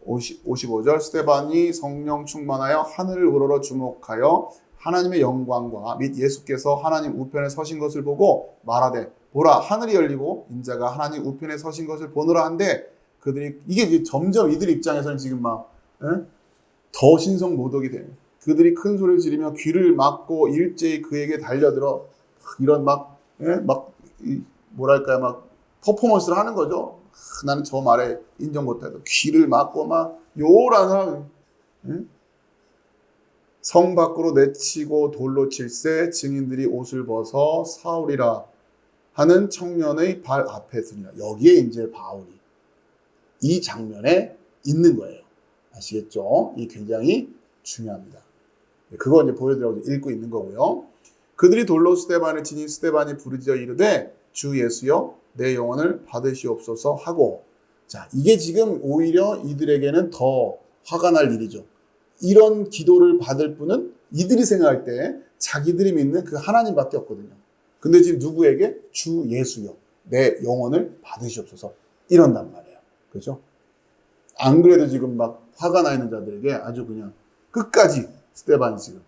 55절 스데반이 성령 충만하여 하늘을 우러러 주목하여 하나님의 영광과 및 예수께서 하나님 우편에 서신 것을 보고 말하되 보라 하늘이 열리고 인자가 하나님 우편에 서신 것을 보노라 한데 그들이 이게 이제 점점 이들 입장에서는 지금 막 더 신성모독이 돼요. 그들이 큰 소리를 지르며 귀를 막고 일제히 그에게 달려들어 이런 뭐랄까요 막 퍼포먼스를 하는 거죠. 나는 저 말에 인정 못해도 귀를 막고 막 요란한 성 밖으로 내치고 돌로 칠세 증인들이 옷을 벗어 사울이라 하는 청년의 발 앞에 서니라. 여기에 이제 바울이 이 장면에 있는 거예요. 아시겠죠? 이 굉장히 중요합니다. 그거 이제 보여드리라고 읽고 있는 거고요. 그들이 돌로 스데반을 치니 스데반이 부르짖어 이르되 주 예수여 내 영혼을 받으시옵소서 하고 자 이게 지금 오히려 이들에게는 더 화가 날 일이죠. 이런 기도를 받을 분은 이들이 생각할 때 자기들이 믿는 그 하나님밖에 없거든요. 근데 지금 누구에게? 주 예수여 내 영혼을 받으시옵소서 이런단 말이에요. 그렇죠? 안 그래도 지금 막 화가 나 있는 자들에게 아주 그냥 끝까지 스데반이 지금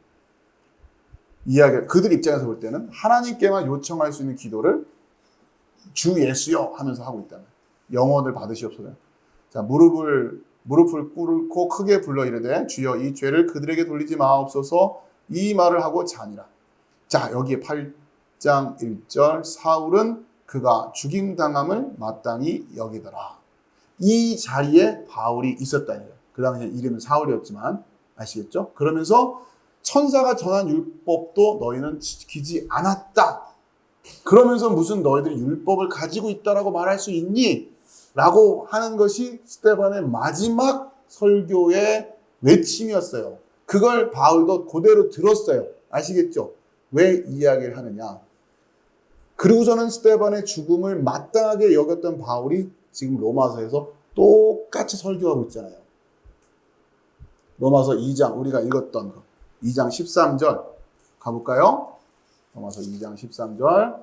이야기 그들 입장에서 볼 때는 하나님께만 요청할 수 있는 기도를 주 예수여 하면서 하고 있다면 영혼을 받으시옵소서. 자 무릎을 꿇고 크게 불러 이르되 주여 이 죄를 그들에게 돌리지 마옵소서 이 말을 하고 자니라. 자 여기에 8장 1절 사울은 그가 죽임당함을 마땅히 여기더라. 이 자리에 바울이 있었다는 거예요. 그 당시에 이름은 사울이었지만 아시겠죠? 그러면서 천사가 전한 율법도 너희는 지키지 않았다. 그러면서 무슨 너희들이 율법을 가지고 있다라고 말할 수 있니? 라고 하는 것이 스데반의 마지막 설교의 외침이었어요. 그걸 바울도 그대로 들었어요. 아시겠죠? 왜 이야기를 하느냐? 그리고서는 스데반의 죽음을 마땅하게 여겼던 바울이 지금 로마서에서 똑같이 설교하고 있잖아요. 로마서 2장 우리가 읽었던 거 2장 13절 가볼까요? 로마서 2장 13절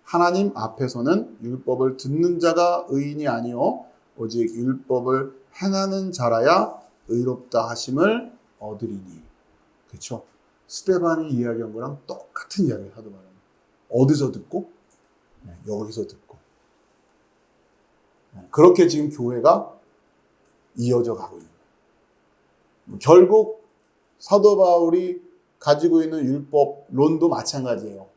하나님 앞에서는 율법을 듣는 자가 의인이 아니요 오직 율법을 행하는 자라야 의롭다 하심을 얻으리니. 그렇죠? 스데반이 이야기한 거랑 똑같은 이야기를 하더만요. 어디서 듣고? 여기서 듣고. 그렇게 지금 교회가 이어져 가고 있는 거예요. 결국 사도 바울이 가지고 있는 율법론도 마찬가지예요.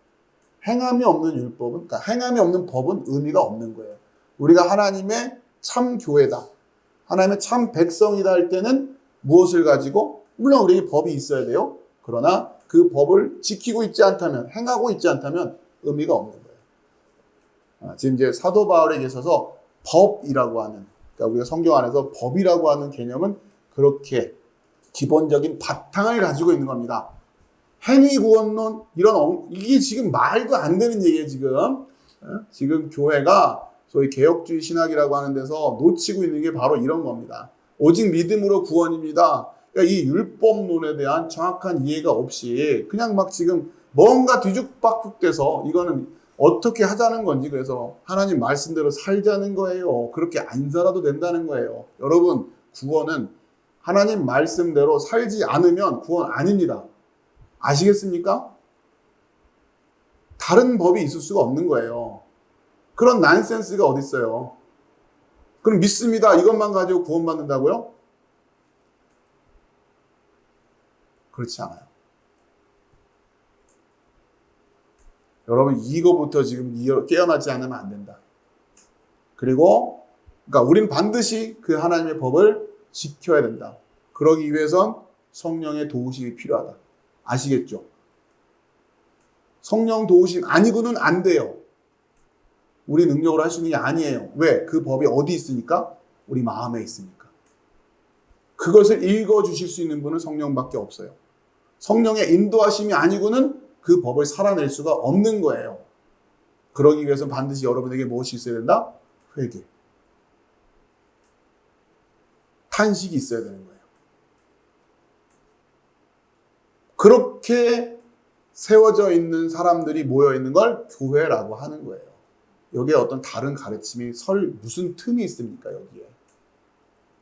행함이 없는 율법은, 그러니까 행함이 없는 법은 의미가 없는 거예요. 우리가 하나님의 참 교회다, 하나님의 참 백성이다 할 때는 무엇을 가지고? 물론 우리에게 법이 있어야 돼요. 그러나 그 법을 지키고 있지 않다면, 행하고 있지 않다면 의미가 없는 거예요. 지금 이제 사도 바울에게 있어서 법이라고 하는, 그러니까 우리가 성경 안에서 법이라고 하는 개념은 그렇게 기본적인 바탕을 가지고 있는 겁니다. 행위구원론 이게 지금 말도 안 되는 얘기예요. 지금 교회가 소위 개혁주의 신학이라고 하는 데서 놓치고 있는 게 바로 이런 겁니다. 오직 믿음으로 구원입니다. 그러니까 이 율법론에 대한 정확한 이해가 없이 그냥 막 지금 뭔가 뒤죽박죽돼서 이거는 어떻게 하자는 건지, 그래서 하나님 말씀대로 살자는 거예요. 그렇게 안 살아도 된다는 거예요. 여러분, 구원은 하나님 말씀대로 살지 않으면 구원 아닙니다. 아시겠습니까? 다른 법이 있을 수가 없는 거예요. 그런 난센스가 어디 있어요? 그럼 믿습니다, 이것만 가지고 구원받는다고요? 그렇지 않아요. 여러분, 이거부터 지금 깨어나지 않으면 안 된다. 그리고 그러니까 우린 반드시 그 하나님의 법을 지켜야 된다. 그러기 위해선 성령의 도우심이 필요하다. 아시겠죠? 성령 도우심 아니고는 안 돼요. 우리 능력으로 할 수 있는 게 아니에요. 왜? 그 법이 어디 있으니까? 우리 마음에 있으니까. 그것을 읽어주실 수 있는 분은 성령밖에 없어요. 성령의 인도하심이 아니고는 그 법을 살아낼 수가 없는 거예요. 그러기 위해서는 반드시 여러분에게 무엇이 있어야 된다? 회개. 탄식이 있어야 되는 거예요. 그렇게 세워져 있는 사람들이 모여 있는 걸 교회라고 하는 거예요. 여기에 어떤 다른 가르침이 무슨 틈이 있습니까, 여기에?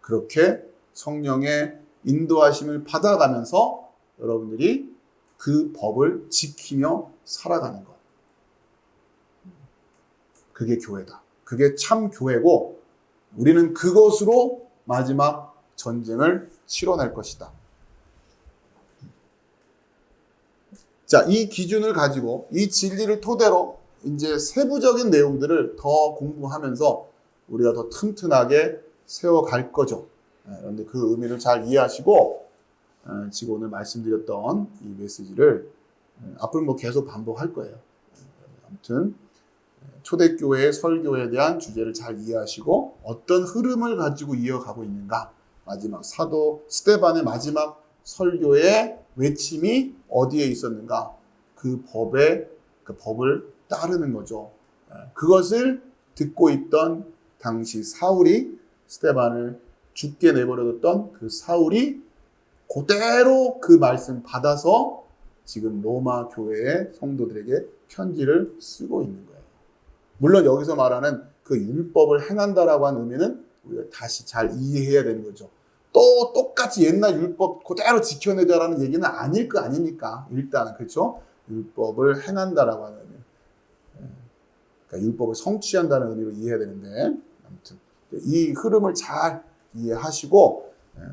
그렇게 성령의 인도하심을 받아가면서 여러분들이 그 법을 지키며 살아가는 것. 그게 교회다. 그게 참 교회고 우리는 그것으로 마지막 전쟁을 치러낼 것이다. 자, 이 기준을 가지고 이 진리를 토대로 이제 세부적인 내용들을 더 공부하면서 우리가 더 튼튼하게 세워갈 거죠. 그런데 그 의미를 잘 이해하시고 지금 오늘 말씀드렸던 이 메시지를 앞으로 계속 반복할 거예요. 아무튼 초대교회의 설교에 대한 주제를 잘 이해하시고 어떤 흐름을 가지고 이어가고 있는가, 마지막 사도 스데반의 마지막 설교의 외침이 어디에 있었는가, 그 법을 따르는 거죠. 그것을 듣고 있던 당시 사울이, 스데반을 죽게 내버려뒀던 그 사울이 그대로 그 말씀 받아서 지금 로마 교회의 성도들에게 편지를 쓰고 있는 거예요. 물론 여기서 말하는 그 율법을 행한다라고 하는 의미는 우리가 다시 잘 이해해야 되는 거죠. 또 똑같이 옛날 율법 그대로 지켜내자라는 얘기는 아닐 거 아닙니까? 일단은 그렇죠? 율법을 행한다라고 하는 의미. 그러니까 율법을 성취한다는 의미로 이해해야 되는데, 아무튼 이 흐름을 잘 이해하시고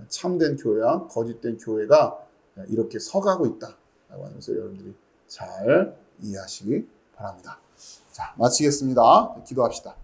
참된 교회와 거짓된 교회가 이렇게 서가고 있다라고 하는 것을 여러분들이 잘 이해하시기 바랍니다. 자, 마치겠습니다. 기도합시다.